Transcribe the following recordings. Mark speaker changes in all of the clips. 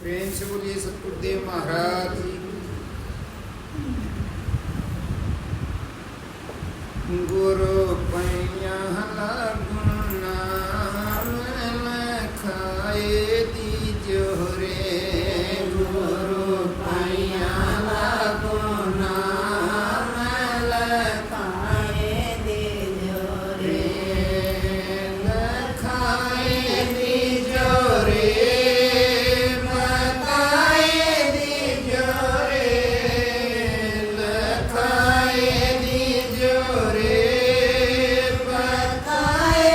Speaker 1: प्रेम से बोलिए सतगुरुदेव महाराज जी। गुरु पैया लगुना खाए दीजो रे, गुरु पैया लगुना खाए दीजो रे, खाए दीजो रे, बताए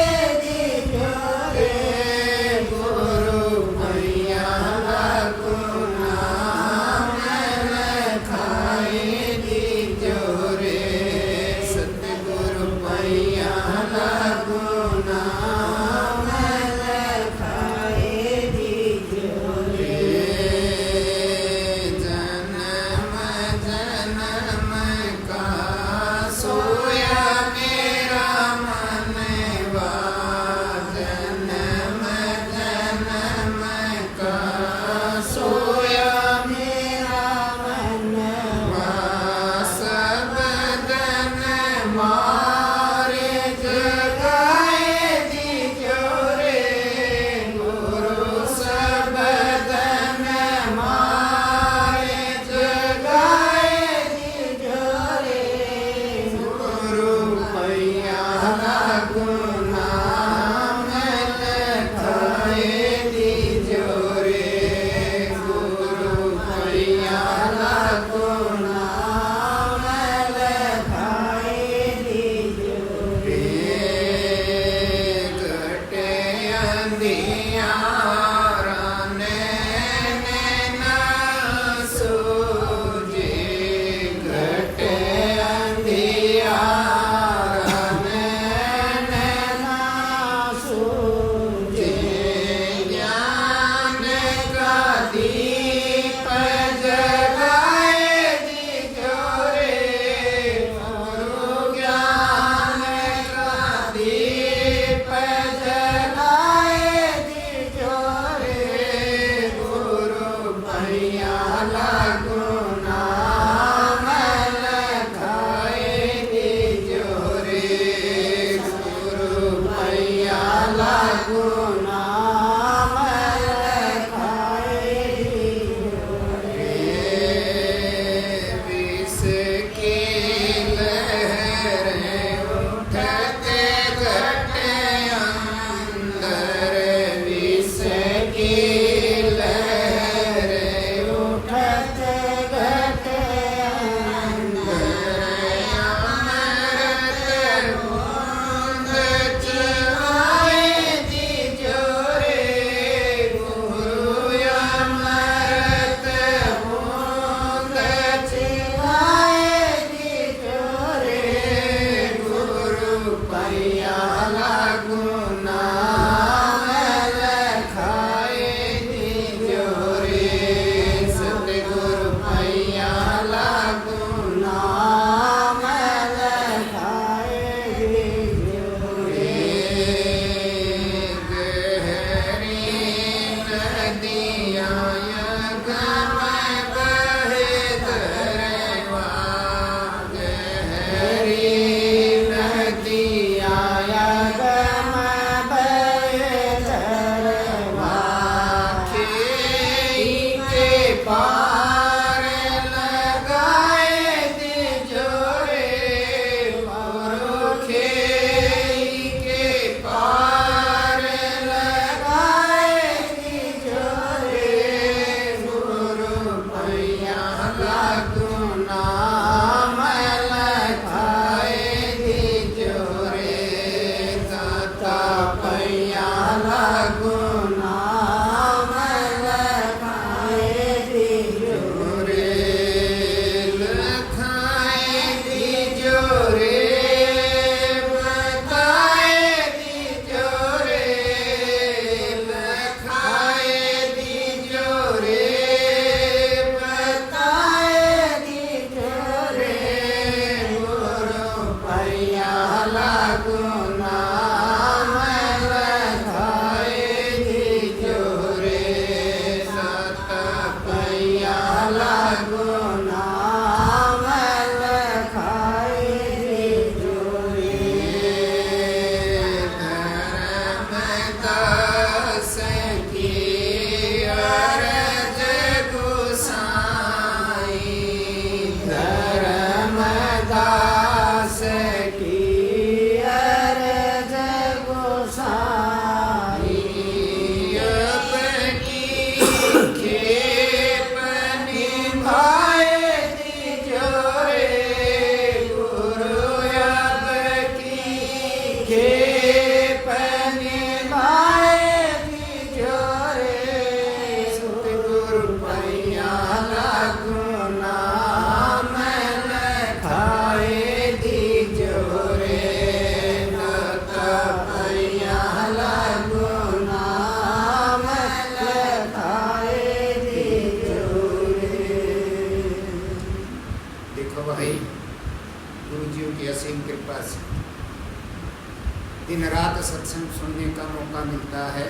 Speaker 1: दिन रात सत्संग सुनने का मौका मिलता है।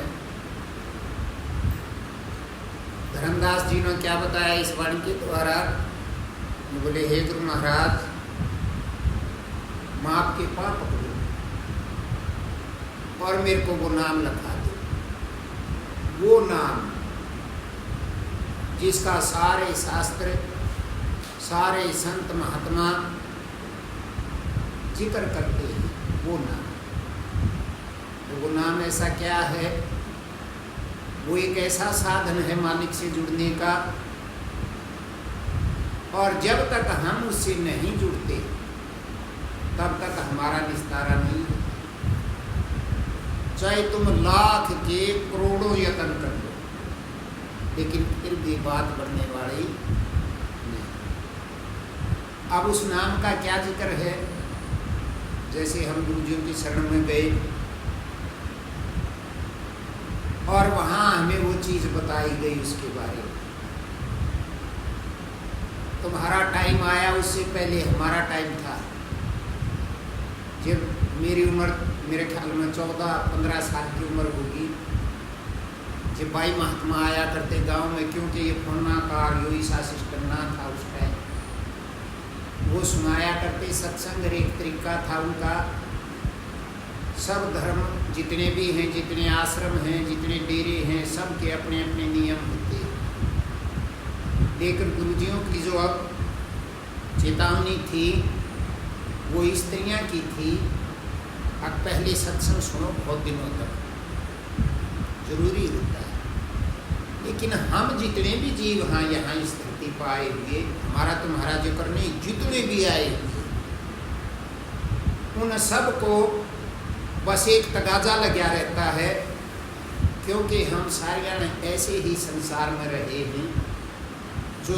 Speaker 1: धर्मदास जी ने क्या बताया इस वाणी के द्वारा? बोले, हे गुरु महाराज, मैं आपके पाँव पकड़ूं और मेरे को वो नाम लिखा दो, वो नाम जिसका सारे शास्त्र, सारे संत महात्मा जिक्र करते हैं, वो नाम। तो वो नाम ऐसा क्या है? वो एक ऐसा साधन है मालिक से जुड़ने का, और जब तक हम उससे नहीं जुड़ते तब तक हमारा निस्तारा नहीं होता। चाहे तुम लाख के करोड़ों यत्न कर लो, लेकिन फिर भी बात बढ़ने वाली नहीं। अब उस नाम का क्या जिक्र है? जैसे हम गुरुजियों की शरण में गए और वहाँ हमें वो चीज़ बताई गई उसके बारे में। तुम्हारा टाइम आया, उससे पहले हमारा टाइम था। जब मेरी उम्र, मेरे ख्याल में 14-15 साल की उम्र होगी, जब भाई महात्मा आया करते गांव में, क्योंकि ये फोना कार यो ईसा सिस्टम ना था उस टाइम। वो सुनाया करते सत्संग, एक तरीका था उनका। सब धर्म जितने भी हैं, जितने आश्रम हैं, जितने डेरे हैं, सब के अपने अपने नियम होते हैं। लेकिन गुरुजियों की जो अब चेतावनी थी वो स्त्रियां की थी, अब पहले सत्संग सुनो बहुत दिनों तक, जरूरी होता है। लेकिन हम जितने भी जीव हैं यहाँ स्थिति पाए हुए, हमारा तुम्हारा जो करने जितने भी आए हुए, उन सबको बस एक तगाजा लगा रहता है, क्योंकि हम सारे ऐसे ही संसार में रहे हैं जो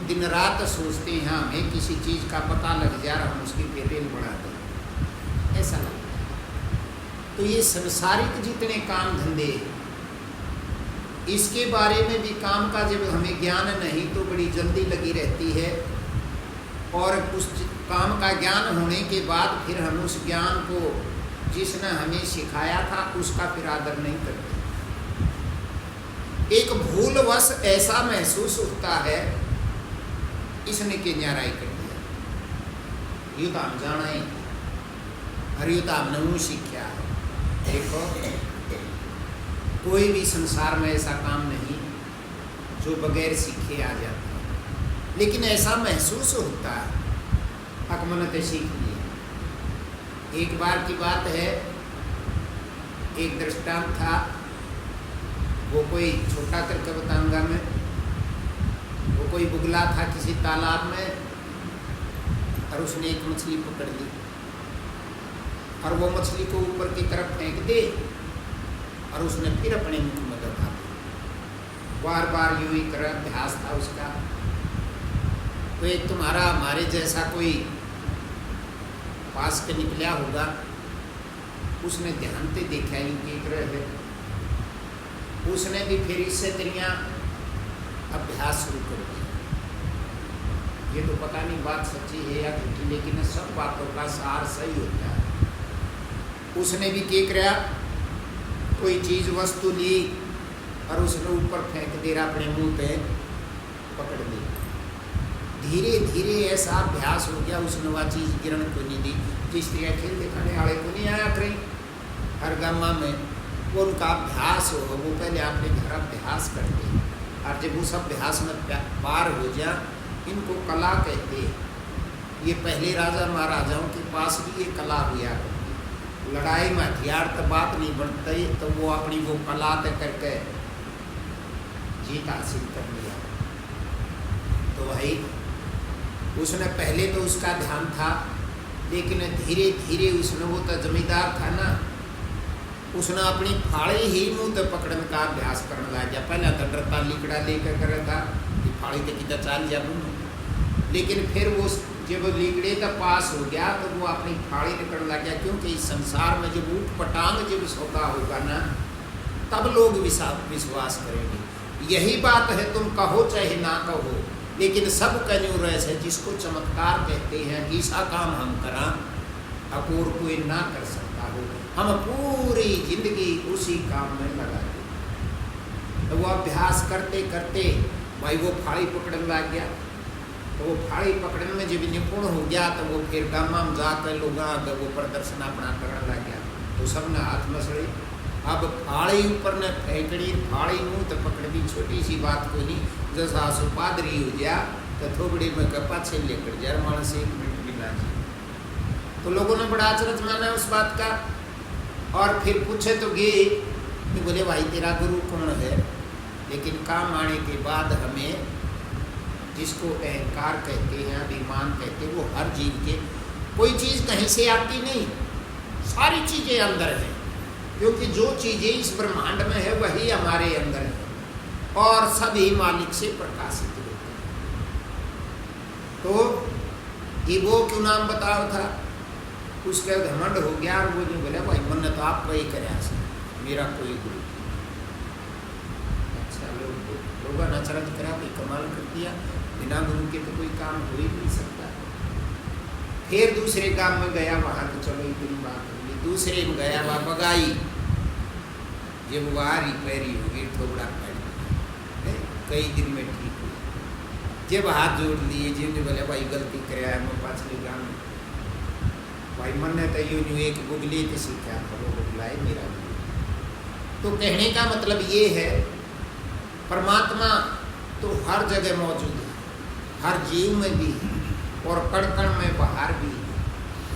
Speaker 1: दिन रात सोचते हैं हमें किसी चीज़ का पता लग जाए, हम उसकी पेरेल बढ़ा दें, ऐसा लगता है। तो ये संसारिक जितने काम धंधे, इसके बारे में भी काम का जब हमें ज्ञान नहीं तो बड़ी जल्दी लगी रहती है, और उस काम का ज्ञान होने के बाद फिर हम उस ज्ञान को जिसने हमें सिखाया था उसका फिर आदर नहीं करते। एक भूलवश ऐसा महसूस होता है, इसने के न्याराई कर दिया, ये तो हम जाना ही, और ये तो हमने वो सीखा है। देखो, कोई भी संसार में ऐसा काम नहीं जो बगैर सीखे आ जाता है, लेकिन ऐसा महसूस होता है, अकमनते सीख लिया। एक बार की बात है, एक दृष्टांत था, वो कोई छोटा करके बताऊंगा मैं। वो कोई बुगला था किसी तालाब में, और उसने एक मछली पकड़ ली, और वो मछली को ऊपर की तरफ फेंक दे, और उसने फिर अपने मुख में दबा दी। बार बार यूं ही कर अभ्यास था उसका। तो एक तुम्हारा हमारे जैसा कोई पास के निकला होगा, उसने ध्यान से देखा यूं देख रहे है, उसने भी फिर इससे तरिया अभ्यास शुरू कर दिया। ये तो पता नहीं बात सच्ची है या झूठी, लेकिन सब बातों का सार सही होता है। उसने भी क्या किया, कोई चीज़ वस्तु ली और उसने ऊपर फेंक दे रहा, अपने मुंह पे पकड़ ली। धीरे धीरे ऐसा अभ्यास हो गया, उसने वह चीज़ गिरन को नहीं दी। जिस तरह खेल दिखाने वाले को नहीं आया कहीं हर गामा में, वो उनका अभ्यास हो, वो पहले अपने घर अभ्यास करते हैं, और जब उस अभ्यास में पार हो जाए, इनको कला कहते हैं। ये पहले राजा महाराजाओं के पास भी ये कला हुआ करती। लड़ाई में हथियार तो बात नहीं बनती, तो वो अपनी वो कला तय करके जीत हासिल कर लिया। तो भाई उसने पहले तो उसका ध्यान था, लेकिन धीरे धीरे उसने, वो तो जमींदार था ना, उसने अपनी फाड़ी ही मुँह तो पकड़ने का अभ्यास करने लग गया। पहले तो डरता लिकड़ा लेकर कर था कि फाड़ी तो कितना चाल जा मुँह, लेकिन फिर वो जब लिकड़े का पास हो गया तो वो अपनी फाड़ी निकलने लग गया। क्योंकि इस संसार में जब ऊट पटांग जब सौदा होगा ना, तब लोग विश्वास करेंगे। यही बात है, तुम कहो चाहे ना कहो, लेकिन सब कन्यू रह है, जिसको चमत्कार कहते हैं, ऐसा काम हम करा अकोर कोई ना कर सकता हो। हम पूरी जिंदगी उसी काम में लगा दें। तो वो अभ्यास करते करते भाई वो फाड़ी पकड़ने लग गया, तो वो फाड़ी पकड़ने में जब निपुण हो गया तो वो फिर गामा में जाकर लोग वो प्रदर्शन अपना करने लग गया। तो सबने हाथ मसड़े, अब फाड़ी ऊपर ने फेंकड़ी, फाड़ी मुँह तो पकड़ भी छोटी सी बात को नहीं, जैसा सुपादरी हो गया तो थोबड़ी में कपा छे लेकर जर मानस 1 मिनट भी ना जी। तो लोगों ने बड़ा अचरज माना उस बात का, और फिर पूछे तो गए, बोले भाई तेरा गुरु कौन है? लेकिन काम आने के बाद हमें जिसको अहंकार कहते हैं, अभिमान कहते हैं, वो हर जीव के, कोई चीज़ कहीं से आती नहीं, सारी चीज़ें अंदर हैं, क्योंकि जो चीज़ें इस ब्रह्मांड में है वही हमारे अंदर है और सभी मालिक से प्रकाशित होते हैं। तो ये वो क्यों नाम बताओ था, उसका घमंड हो गया और वो नहीं बोला भाई मन तो आप वही करे, मेरा कोई गुरु। अच्छा लोगों ने अचरज करा, कोई कमाल कर दिया, बिना गुरु के तो कोई काम हो ही नहीं सकता। फिर दूसरे काम में गया, वहाँ तो चलो इतनी बात होगी। दूसरे में गया वहाँ बगाई, जब वहाँ रिपेयरी होगी थोड़ा कई दिन में ठीक हुई, जब हाथ जोड़ लिए, जब बोले भाई गलती कराया है, मैं पाछले गाँव में भाई मन ने तो यूँ एक गुगली तो सीखा वो बुगलाए मेरा। तो कहने का मतलब ये है परमात्मा तो हर जगह मौजूद है, हर जीव में भी है और कण कण में बाहर भी है,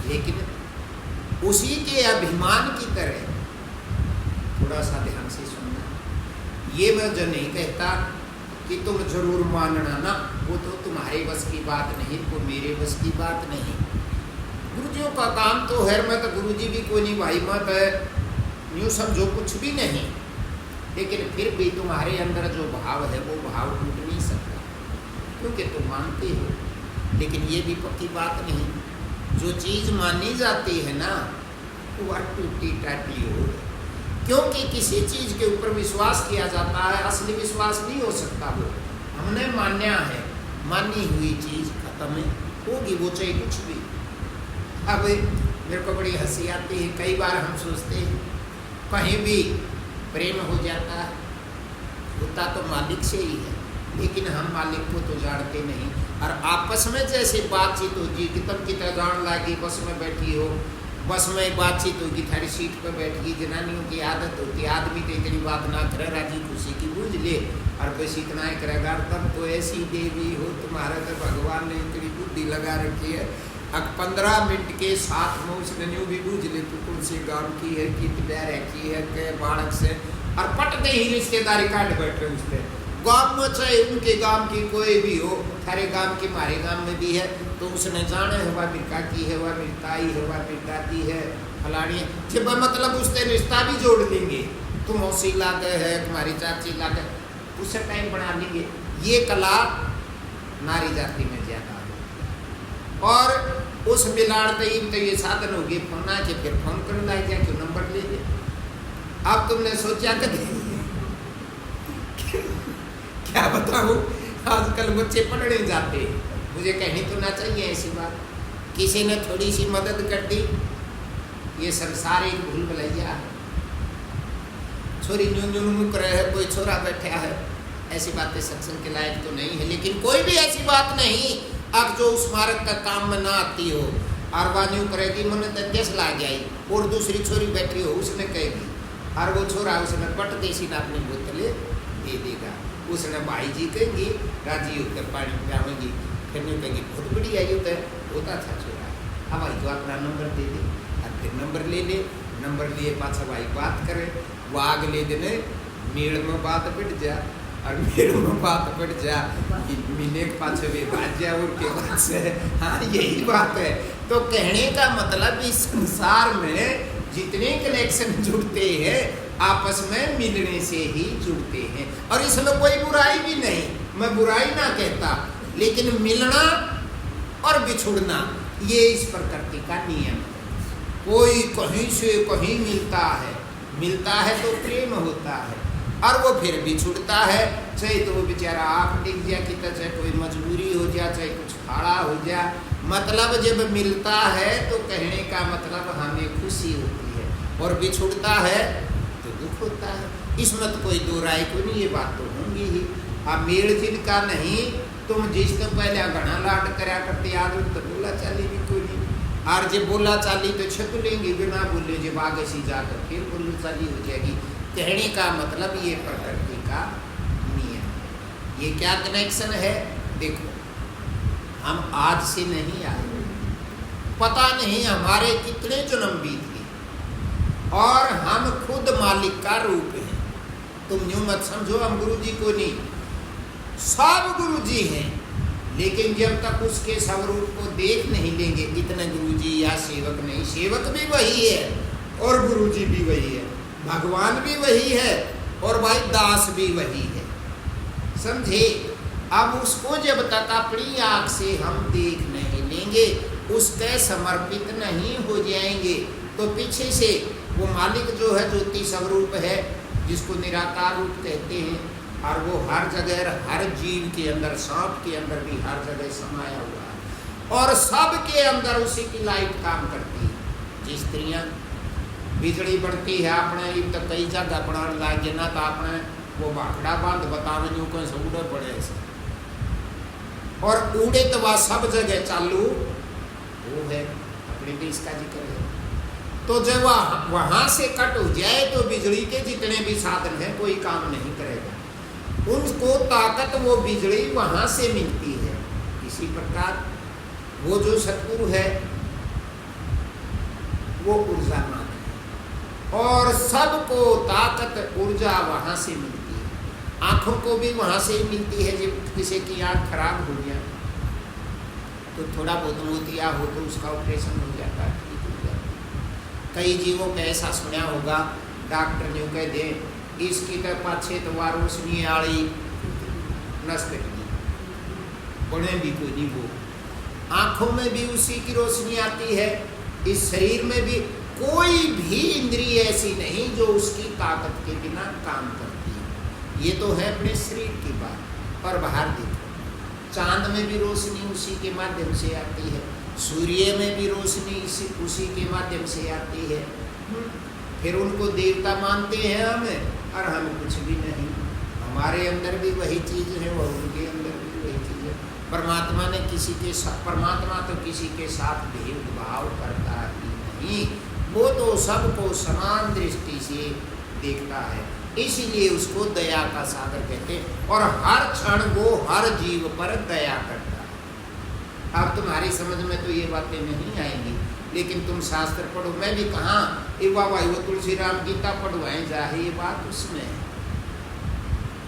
Speaker 1: लेकिन उसी के अभिमान की तरह थोड़ा सा ध्यान से सुनना। ये मैं जो नहीं कहता कि तुम जरूर मानना ना, वो तो तुम्हारे बस की बात नहीं, वो मेरे बस की बात नहीं। गुरुजियों का काम तो है, मैं तो गुरुजी भी कोई नहीं भाई, मैं तो यूँ समझो कुछ भी नहीं, लेकिन फिर भी तुम्हारे अंदर जो भाव है वो भाव टूट नहीं सकता, क्योंकि तुम मानते हो। लेकिन ये भी पक्की बात नहीं, जो चीज़ मानी जाती है ना वो टूटी टाटी हो, क्योंकि किसी चीज़ के ऊपर विश्वास किया जाता है, असली विश्वास नहीं हो सकता। वो हमने मान्या है, मानी हुई चीज़ खत्म होगी, वो चाहे कुछ भी। अब मेरे को बड़ी हंसी आती है, कई बार हम सोचते हैं कहीं भी प्रेम हो जाता है, होता तो मालिक से ही है, लेकिन हम मालिक को तो जानते नहीं। और आपस में जैसे बातचीत होगी कि तब की तरह जान लागी, बस में बैठी हो, बस में बातचीत होगी, थारी सीट पर बैठ गई। जनानियों की आदत होती है, आदमी तो इतनी बात ना करे, राजी खुशी की बूझ ले और बस इतना ही करेगा। तब तो ऐसी देवी हो तुम्हारा, तो भगवान ने इतनी बुद्धि लगा रखी है, अब 15 मिनट के साथ में उसने न्यू भी बूझ ले तू कौन से गाँव की है, कित प्यार की है, के बालक से, और पटते ही रिश्तेदारी काट बैठे उसने। गाँव में चाहे उनके गांव की कोई भी हो, थारे गांव की हमारे गांव में भी है, तो उसने जाने है वह मेरी काकी है, वह मेरी ताई है, वह मेरी दादी है, फलानी है, जब मतलब उससे रिश्ता भी जोड़ लेंगे, तुम मौसी लाते है, तुम्हारी चाची लाते, उससे टाइम बना लेंगे। ये कला नारी जाति में ज्यादा है। और उस मिलान तो ये साधन हो गए फोन के, फिर फोन कर ला क्या क्यों नंबर ले ले। अब तुमने सोचा कि क्या बताऊँ, आजकल बच्चे पढ़ने जाते हैं, मुझे कहनी तो ना चाहिए ऐसी बात, किसी ने थोड़ी सी मदद कर दी, ये संसार एक भूल भुलैया है। छोरी न्यून मुक रहे है, कोई छोरा बैठा है, ऐसी बातें सत्संग के लायक तो नहीं है। लेकिन कोई भी ऐसी बात नहीं अब जो स्मारक का काम में ना आती हो, और वान्यू करेगी मैंने तो देश ला गई, और दूसरी छोरी बैठी हो उसने कहेगी, और वो छोरा उसने पट देसी ना अपनी बोतलें दे देगा, उसने भाई जी कहेंगी राजी होकर पानी पियावेंगी, फिर नहीं कहेगी बहुत बढ़िया ये तो होता था छोरा, अब भाई तो अपना नंबर दे दे, और फिर नंबर ले ले, नंबर लिए पाछा भाई बात करे, वो अगले दिन मेड़ में बात पिट जा, और मेड़ में बात पिट जा, मिले के पाछे वे बात जा, और के बाद से हाँ यही बात है। तो कहने का मतलब इस संसार में जितने कनेक्शन जुड़ते हैं आपस में मिलने से ही जुड़ते हैं, और इसमें कोई बुराई भी नहीं, मैं बुराई ना कहता, लेकिन मिलना और बिछुड़ना ये इस प्रकृति का नियम है। कोई कहीं से कहीं मिलता है तो प्रेम होता है, और वो फिर बिछुड़ता है, चाहे तो वो बेचारा आँख डिग जाए कि चाहे कोई मजबूरी हो जाए, चाहे कुछ खाड़ा हो जाए, मतलब जब मिलता है तो कहने का मतलब हमें खुशी होती है, और बिछुड़ता है तो दुख होता है। इसमें तो कोई दो राय को नहीं, ये बात तो होंगी ही। अब मेल जिनका नहीं, तुम जिस तो पहले घना लाड करा करते आदमी तो बोला चाली भी कोई नहीं, और जब बोला चाली तो छप लेंगे बिना बोले, जब आगे सी जाकर फिर बोला चाली हो जाएगी। कहने का मतलब ये प्रकृति का नियम। ये क्या कनेक्शन है? देखो, हम आज से नहीं आए, पता नहीं हमारे कितने जन्म बीत गए, और हम खुद मालिक का रूप है। तुम यूं मत समझो हम गुरु जी को नहीं, सब गुरु जी हैं, लेकिन जब तक उसके स्वरूप को देख नहीं लेंगे, इतने गुरु जी या सेवक नहीं, सेवक भी वही है और गुरु जी भी वही है, भगवान भी वही है और भाई दास भी वही है, समझे? अब उसको जब तक अपनी आँख से हम देख नहीं लेंगे, उसके समर्पित नहीं हो जाएंगे, तो पीछे से वो मालिक जो है ज्योति स्वरूप है, जिसको निराकार रूप कहते हैं, और वो हर जगह हर जीव के अंदर, सांप के अंदर भी हर जगह समाया हुआ है, और सब के अंदर उसी की लाइट काम करती है। जिस स्त्रियाँ बिजली बढ़ती है अपने तो कई जगह बनाने लागे ना, तो अपने वो बाखड़ा बांध बतावे नहीं कोई से उड़े पड़े ऐसे, और उड़े तो वह सब जगह चालू वो है, अपने देश का जिक्र है। तो जब वहाँ से कट हो जाए तो बिजली के जितने भी साधन हैं कोई काम नहीं करेगा, उनको ताकत वो बिजली वहाँ से मिलती है। इसी प्रकार वो जो सतगुरु है वो ऊर्जावान है, और सबको ताकत ऊर्जा वहाँ से मिलती है। आँखों को भी वहाँ से ही मिलती है। जब किसी की आँख खराब हो गया तो थोड़ा बहुत मोतिया हो तो उसका ऑपरेशन हो जाता है, ठीक हो जाता है। कई जीवों का ऐसा सुना होगा, डॉक्टर ने कह दे इसकी तो पाछे तो वार रोशनी आड़ी नस कट गई, बड़े भी कोई नहीं, वो आँखों में भी उसी की रोशनी आती है, इस शरीर में भी कोई भी इंद्रिय ऐसी नहीं जो उसकी ताकत के बिना काम करती है। ये तो है अपने शरीर की बात। और बाहर देखो, चांद में भी रोशनी उसी के माध्यम से आती है, सूर्य में भी रोशनी उसी के माध्यम से आती है। फिर उनको देवता मानते हैं हमें, और हम कुछ भी नहीं, हमारे अंदर भी वही चीज़ है और उनके अंदर भी वही चीज़ है। परमात्मा ने किसी के साथ, परमात्मा तो किसी के साथ भेदभाव करता ही नहीं, वो तो सबको समान दृष्टि से देखता है, इसीलिए उसको दया का सागर कहते हैं, और हर क्षण वो हर जीव पर दया करता है। अब तुम्हारी समझ में तो ये बातें नहीं आएंगी, लेकिन तुम शास्त्र पढ़ो। मैं भी कहाँ एवा भाई वो तुलसी राम गीता पढ़वाएं जाए, ये बात उसमें है।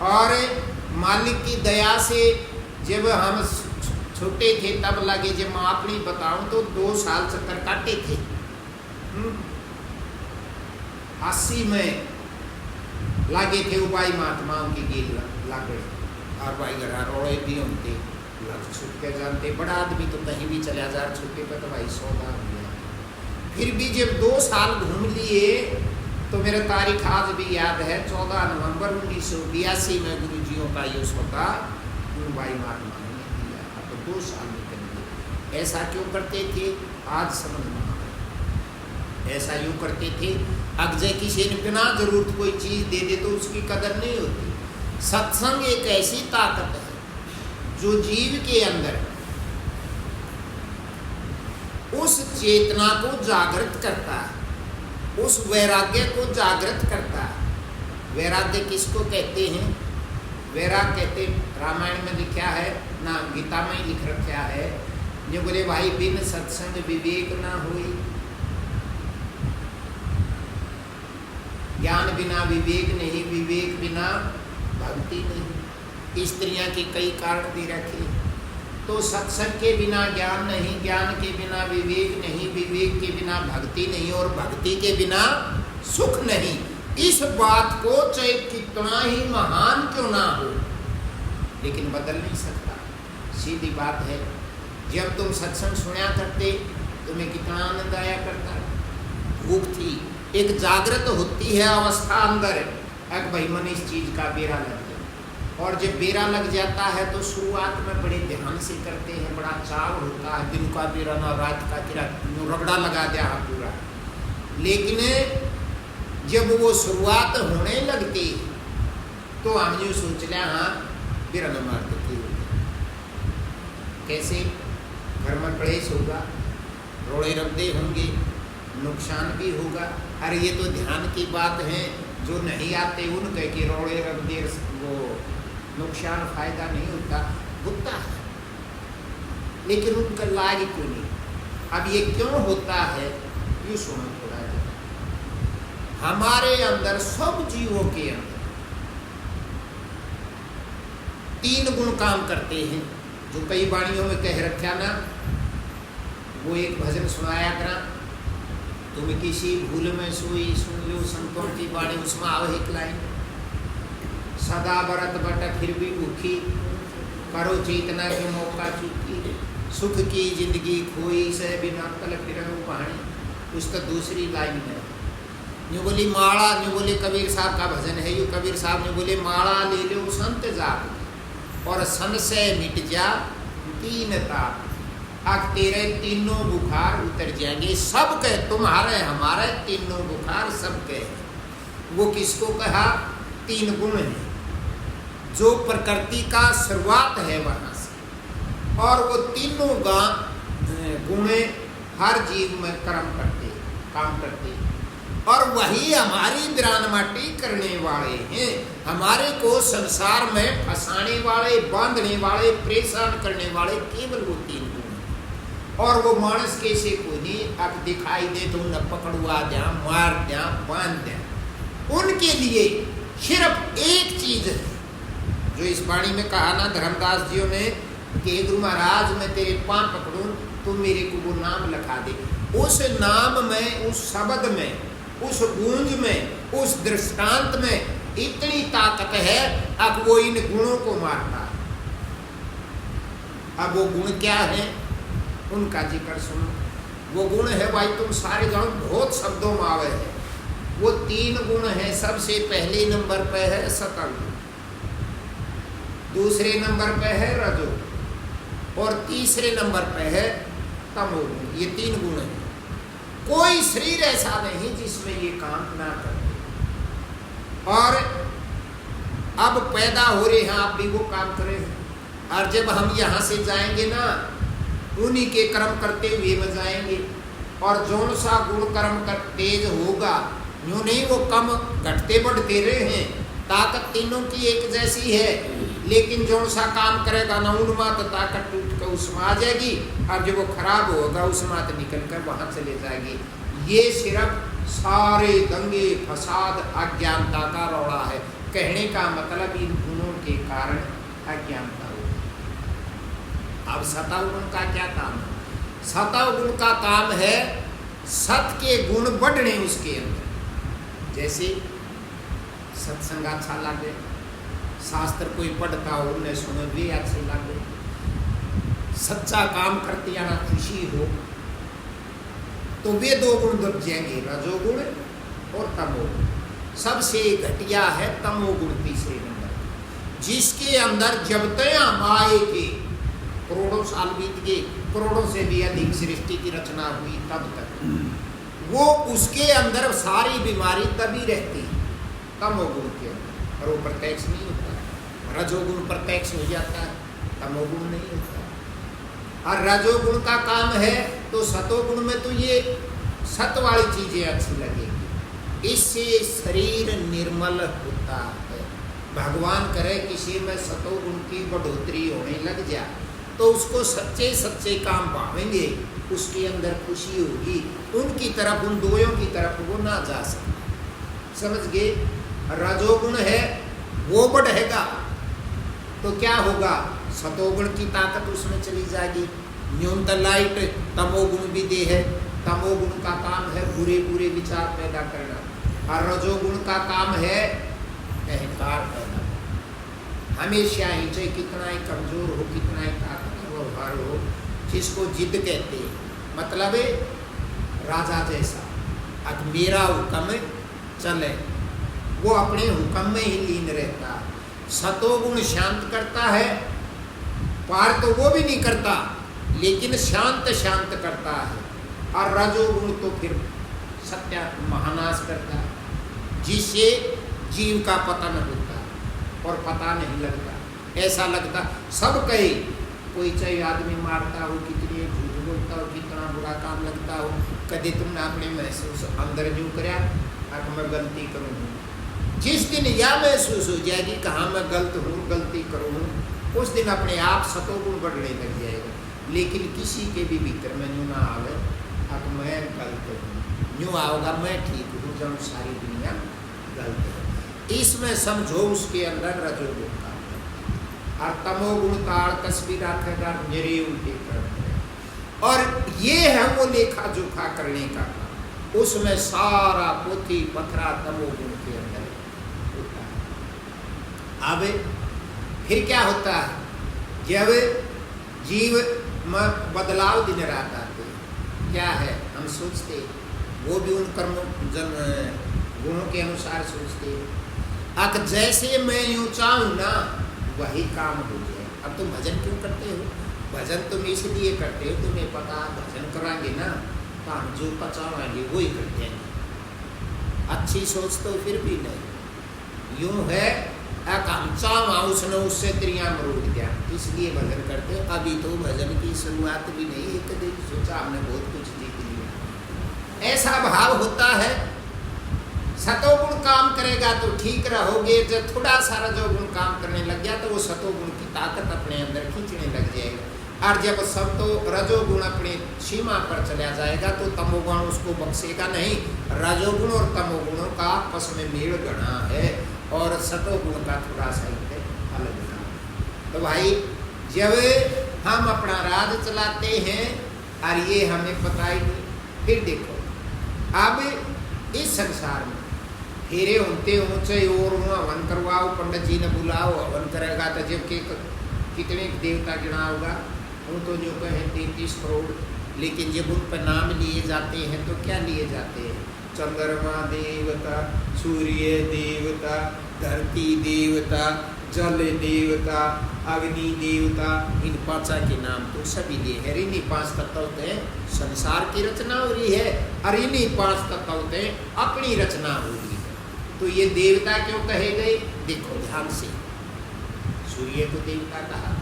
Speaker 1: और मालिक की दया से जब हम छोटे थे तब लगे, जब मैं अपनी बताऊं तो 2 साल चक्कर काटे थे। 80 में लागे थे उपाय महात्माओं की गेल लागे, और भाई घर रोए भी होते छुट के जानते, बड़ा आदमी तो कहीं भी चला जा, छोटे पर तो भाई 100 बार हो गया। फिर भी जब 2 साल घूम लिए तो मेरा तारीख आज भी याद है, 14 नवंबर 1982 में गुरुजियों का ये स्वता भाई महात्मा ने दिया। अब तो 2 साल निकल गए। ऐसा क्यों करते थे आज समझ में आ रहा। ऐसा यूँ करते थे, अगजे किसी ने बिना जरूरत कोई चीज़ दे दे तो उसकी कदर नहीं होती। सत्संग एक ऐसी ताकत है जो जीव के अंदर उस चेतना को जागृत करता है, उस वैराग्य को जागृत करता है। वैराग्य किसको कहते हैं? वैराग्य कहते रामायण में लिखा है ना, गीता में ही लिख रखा है, जो बोले भाई बिन सत्संग विवेक ना हुई, ज्ञान बिना विवेक नहीं, विवेक बिना भक्ति नहीं। स्त्रियां के कई कारण दे रखे, तो सत्संग के बिना ज्ञान नहीं, ज्ञान के बिना विवेक नहीं, विवेक के बिना भक्ति नहीं, और भक्ति के बिना सुख नहीं। इस बात को चाहे कितना ही महान क्यों ना हो, लेकिन बदल नहीं सकता। सीधी बात है, जब तुम सत्संग सुना करते तुम्हें कितना आनंद आया करता। भूख थी, एक जागृत होती है अवस्था अंदर, एक भाई मन इस चीज का बेरा लग गया, और जब बेरा लग जाता है तो शुरुआत में बड़े ध्यान से करते हैं, बड़ा चाव होता है, दिन का बेरा ना रात का किरा रगड़ा लगा दिया पूरा। लेकिन जब वो शुरुआत होने लगती तो हम जो सोच लिया हाँ बिरन मार देती होगी। कैसे? घर में क्लेश होगा, रोड़े रब्दे होंगे, नुकसान भी होगा। अरे ये तो ध्यान की बात है, जो नहीं आते उनके के रोड़े रब्दे वो नुकसान फायदा नहीं होता है, लेकिन उनका लाग क्यों नहीं। अब ये क्यों होता है, ये सुनो थोड़ा। हमारे अंदर, सब जीवों के अंदर 3 गुण काम करते हैं, जो कई वाणियों में कह रखा ना। वो एक भजन सुनाया करा, तुम किसी भूल में सोई सुन लो संतों की वाणी, उसमें आव एक लाइन, सदा बरत बट फिर भी भूखी, करो चेतना के मौका चूकी, सुख की जिंदगी खोई से बिना तल फिर कहानी। उसका दूसरी लाइन है, यूँ बोली माला, यूँ बोले कबीर साहब का भजन है, यूँ कबीर साहब ने बोले माला ले लो संत जाप और संशय मिट जा 3 ताप, अब तेरे 3 बुखार उतर जाएंगे। सब के तुम्हारे हमारे 3 बुखार सबके। वो किसको कहा? 3 गुण है, जो प्रकृति का शुरुआत है वहाँ से, और वो 3 गुण हर जीव में काम करते, और वही हमारी विरानमाटी करने वाले हैं। हमारे को संसार में फंसाने वाले, बांधने वाले, परेशान करने वाले केवल वो 3 गुण हैं। और वो मानस कैसे को नहीं, अब दिखाई दे तो उन्हें पकड़वा दिया, मार दिया, बांध दिया। उनके लिए सिर्फ एक चीज है, जो इस वाणी में कहा ना धर्मदास जी ने कि गुरु महाराज मैं तेरे पांव पकड़ूं तो मेरे को वो नाम लिखा दे। उस नाम में, उस शब्द में, उस गूंज में, उस दृष्टांत में इतनी ताकत है, अब वो इन गुणों को मारता है। अब वो गुण क्या है, उनका जिक्र सुनो। वो गुण है भाई, तुम सारे जानो, बहुत शब्दों में आवे है। वो 3 गुण है। सबसे पहले नंबर पे है सतगुण, दूसरे नंबर पे है रजोगुण, और तीसरे नंबर पे है तमोगुण। ये 3 गुण है। कोई शरीर ऐसा नहीं जिसमें ये काम ना करे। और अब पैदा हो रहे हैं, आप भी वो काम करें, और जब हम यहाँ से जाएंगे ना, उन्हीं के कर्म करते हुए में जाएंगे। और जौन सा गुण कर्म कर तेज होगा, यूँ नहीं वो कम घटते बढ़ते रहे हैं। ताकत तीनों की एक जैसी है, लेकिन जौन सा काम करेगा ना, उनमें तो ताकत टूट कर उसमें आ जाएगी, और जब वो खराब होगा उसमें तो निकल कर वहाँ चले जाएगी। ये सिर्फ सारे दंगे फसाद अज्ञानता का रौला है। कहने का मतलब इन गुणों के कारण अज्ञानता हो। अब सतगुण का क्या काम है? सतगुण का काम है सत के गुण बढ़ने उसके अंदर। जैसे सत्संग अच्छा लगे, शास्त्र कोई पढ़ता हो, उन्हें सुने भी अच्छे लगे, सच्चा काम करते आना खुशी हो, तो वे 2 गुण दब जाएंगे, रजोगुण और तमोगुण। सबसे घटिया है तमोगुण, तीसरे नंबर, जिसके अंदर जब तक माए के करोड़ों साल बीत गए, करोड़ों से भी अधिक सृष्टि की रचना हुई, तब तक वो उसके अंदर सारी बीमारी तभी रहती है, तमोगुण के अंदर। और वो प्रत्यक्ष नहीं होता। रजोगुण प्रत्यक्ष हो जाता है, तमोगुण नहीं होता। और रजोगुण का काम है, तो सतोगुण में तो ये सत वाली चीजें अच्छी लगेगी। इससे शरीर निर्मल होता है। भगवान करे किसी में सतोगुण की बढ़ोतरी होने लग जाए, तो उसको सच्चे सच्चे काम भावेंगे, उसके अंदर खुशी होगी। उनकी तरफ, उन दोयों की तरफ वो ना जा सके। समझ गए? रजोगुण है वो बढ़ेगा तो क्या होगा? सतोगुण की ताकत उसमें चली जाएगी। न्यूनतम लाइट तमोगुण भी दे है। तमोगुण का काम है बुरे बुरे विचार पैदा करना, और रजोगुण का काम है अहंकार पैदा करना। हमेशा ही चाहे कितना ही कमजोर हो, कितना ही ताकतवर हो, जिसको जिद कहते हैं, मतलब राजा जैसा, अब मेरा हुक्म चले, वो अपने हुक्म में ही लीन रहता है। सतोगुण शांत करता है, पार तो वो भी नहीं करता, लेकिन शांत शांत करता है। और रजोगुण तो फिर सत्य महानाश करता है। जिससे जीव का पतन होता और पता नहीं लगता। ऐसा लगता सब कहे, कोई चाहे आदमी मारता हो, कितनी झूठ बोलता हो, कितना बुरा काम लगता हो, कभी तुमने अपने महसूस अंदर जो कराया अब मैं गलती करूँ। जिस दिन यह महसूस हो जाएगी कहाँ मैं गलत हूँ, गलती करूँ, उस दिन अपने आप सतोगुण बढ़ने लग जाएगा। लेकिन किसी के भी भीतर में यूँ ना आवे अब मैं गलत हूँ, यूँ आओगा मैं ठीक हूँ, जब सारी दुनिया गलत है। इसमें समझो उसके अंदर रजोगुण का और तमोगुण ताड़ तस्वीर आखेगा मेरे उल्टे करते हैं। और ये है वो लेखा जोखा करने का काम, उसमें सारा पोथी पथरा तमोगुण के अंदर होता है। अब फिर क्या होता है, जब जीव में बदलाव दिन रात आते क्या है, हम सोचते वो भी उन कर्मों गुणों के अनुसार सोचते अब जैसे मैं यूँ चाहूँ ना वही काम हो जाए। अब तुम भजन क्यों करते हो, भजन तुम इसलिए करते हो तुम्हें पता भजन कराएंगे ना तो हम जो पचाएंगे वही करते हैं। अच्छी सोच तो फिर भी नहीं, यूँ है हम चावा उसने उससे त्रियाँ मरोड़ दिया इसलिए भजन करते। अभी तो भजन की शुरुआत भी नहीं, एक दिन सोचा हमने बहुत कुछ जीत लिया, ऐसा भाव होता है। सतोगुण काम करेगा तो ठीक रहोगे, जब थोड़ा सा रजोगुण काम करने लग गया तो वो सतोगुण की ताकत अपने अंदर खींचने लग जाएगा। और जब सब तो रजोगुण अपनी सीमा पर चला जाएगा तो तमोगुण उसको बख्शेगा नहीं। रजोगुण और तमोगुणों का आपस में मेल गणा है और सतोगुण का थोड़ा सा अलग था। तो भाई जब हम अपना राज चलाते हैं और ये हमें पता ही नहीं, फिर देखो अब इस संसार में फेरे होते ऊंचे और हवन करवाओ, पंडित जी ने बुलाओ हवन करेगा तो जब के कितने देवता गिना होगा, वो तो जो कहे 33 करोड़, लेकिन जब उन पर नाम लिए जाते हैं तो क्या लिए जाते हैं, चंद्रमा देवता, सूर्य देवता, धरती देवता, जल देवता, अग्नि देवता, इन पांचा के नाम तो सभी लिए है। इन्हीं 5 तत्व होते हैं संसार की रचना हो रही है और इन्हीं 5 तत्व होते हैं अपनी रचना हो रही है। तो ये देवता क्यों कहे गए, देखो ध्यान से, सूर्य को देवता कहा,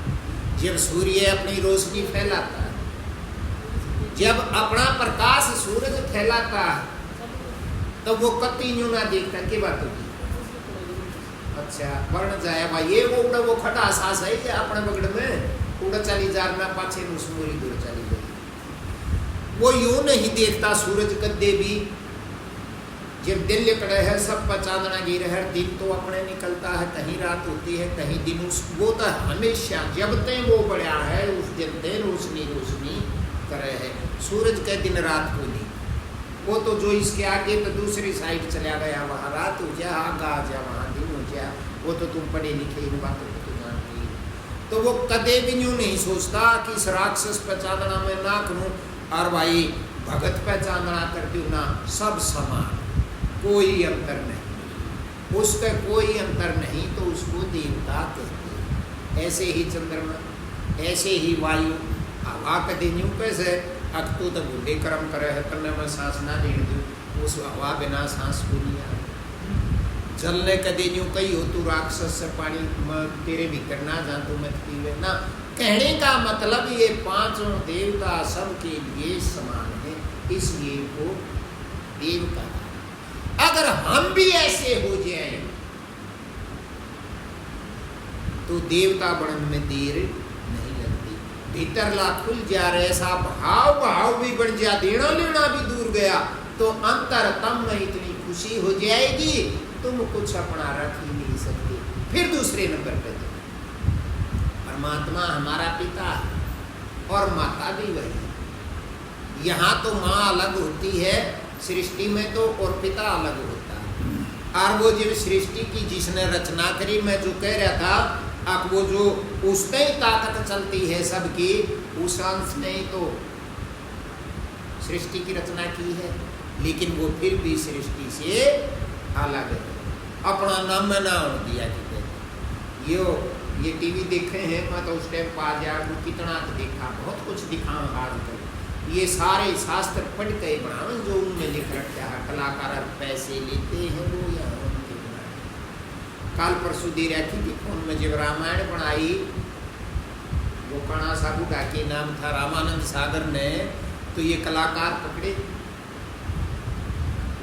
Speaker 1: जब सूर्य अपनी रोशनी फैलाता है, जब अपना प्रकाश सूरज फैलाता है तो वो कति यूँ ना देखता के बात होगी। अच्छा वर्ण जाया भाई ये वो खटा सास है या अपने बगड़ में उड़ा चली जाना पाछे मुसमोरी दूर चली गई, वो यूँ नहीं देखता सूरज कदे भी। जब दिन लिकड़े है सब पर चांदना गिर है, दिन तो अपने निकलता है, कहीं रात होती है कहीं दिन, उस वो तो हमेशा जब तक वो बढ़िया है उस दिन ते रोशनी रोशनी करे है। सूरज के दिन रात को नहीं, वो तो जो इसके आगे तो दूसरी साइड चला गया, वहाँ रात हो जा आगा आ जा वहाँ दिन हो जा, वो तो तुम पढ़े लिखे इन बातों को तो जानते ही। तो वो कदे भी यूँ नहीं सोचता कि इस राक्षस पर चांदना में ना करूँ और भाई भगत पर चांदना कर दूँ ना, सब समान, कोई अंतर नहीं, उसका कोई अंतर नहीं तो उसको देवता कहते हैं। ऐसे ही चंद्रमा, ऐसे ही वायु, हवा का दिन यूँ कैसे अब तो बूढ़े कर्म करे है करने में सांस ना लेने दूँ, उस हवा बिना सांस को नहीं आ। जलने का दिन यूँ कही हो तू राक्षस से पानी तेरे भीतर ना जा तो मत पीवे ना। कहने का मतलब ये 5 देवता सबके लिए समान है, इसलिए वो देव कहा। अगर हम भी ऐसे हो जाएं तो देवता बनने में देर नहीं लगती। भीतर ला खुल जा रहे, ऐसा भाव भी बढ़ जा, देना लेना भी दूर गया तो अंतर तम में इतनी खुशी हो जाएगी तुम कुछ अपना रख ही नहीं सकते। फिर दूसरे नंबर पे तो परमात्मा हमारा पिता है और माता भी वही। यहाँ तो माँ अलग होती है सृष्टि में तो, और पिता अलग होता है। और वो जब सृष्टि की जिसने रचना करी, मैं जो कह रहा था अब वो जो उसने ही ताकत चलती है सबकी, उस अंश ने ही तो सृष्टि की रचना की है, लेकिन वो फिर भी सृष्टि से अलग है। अपना नाम में ना दिया कि ये टीवी देखे हैं, मैं तो उस टाइम 5,000 कितना देखा, बहुत कुछ दिखा आजकल। ये सारे शास्त्र पढ़ के बनावे जो उनमें लिख रखा है। कलाकार पैसे लेते हैं वो यहाँ उनके बनाए। काल परसों दे रखी थी फोन में जब रामायण बनाई, वो कणा साबू का के नाम था रामानंद सागर ने, तो ये कलाकार पकड़े।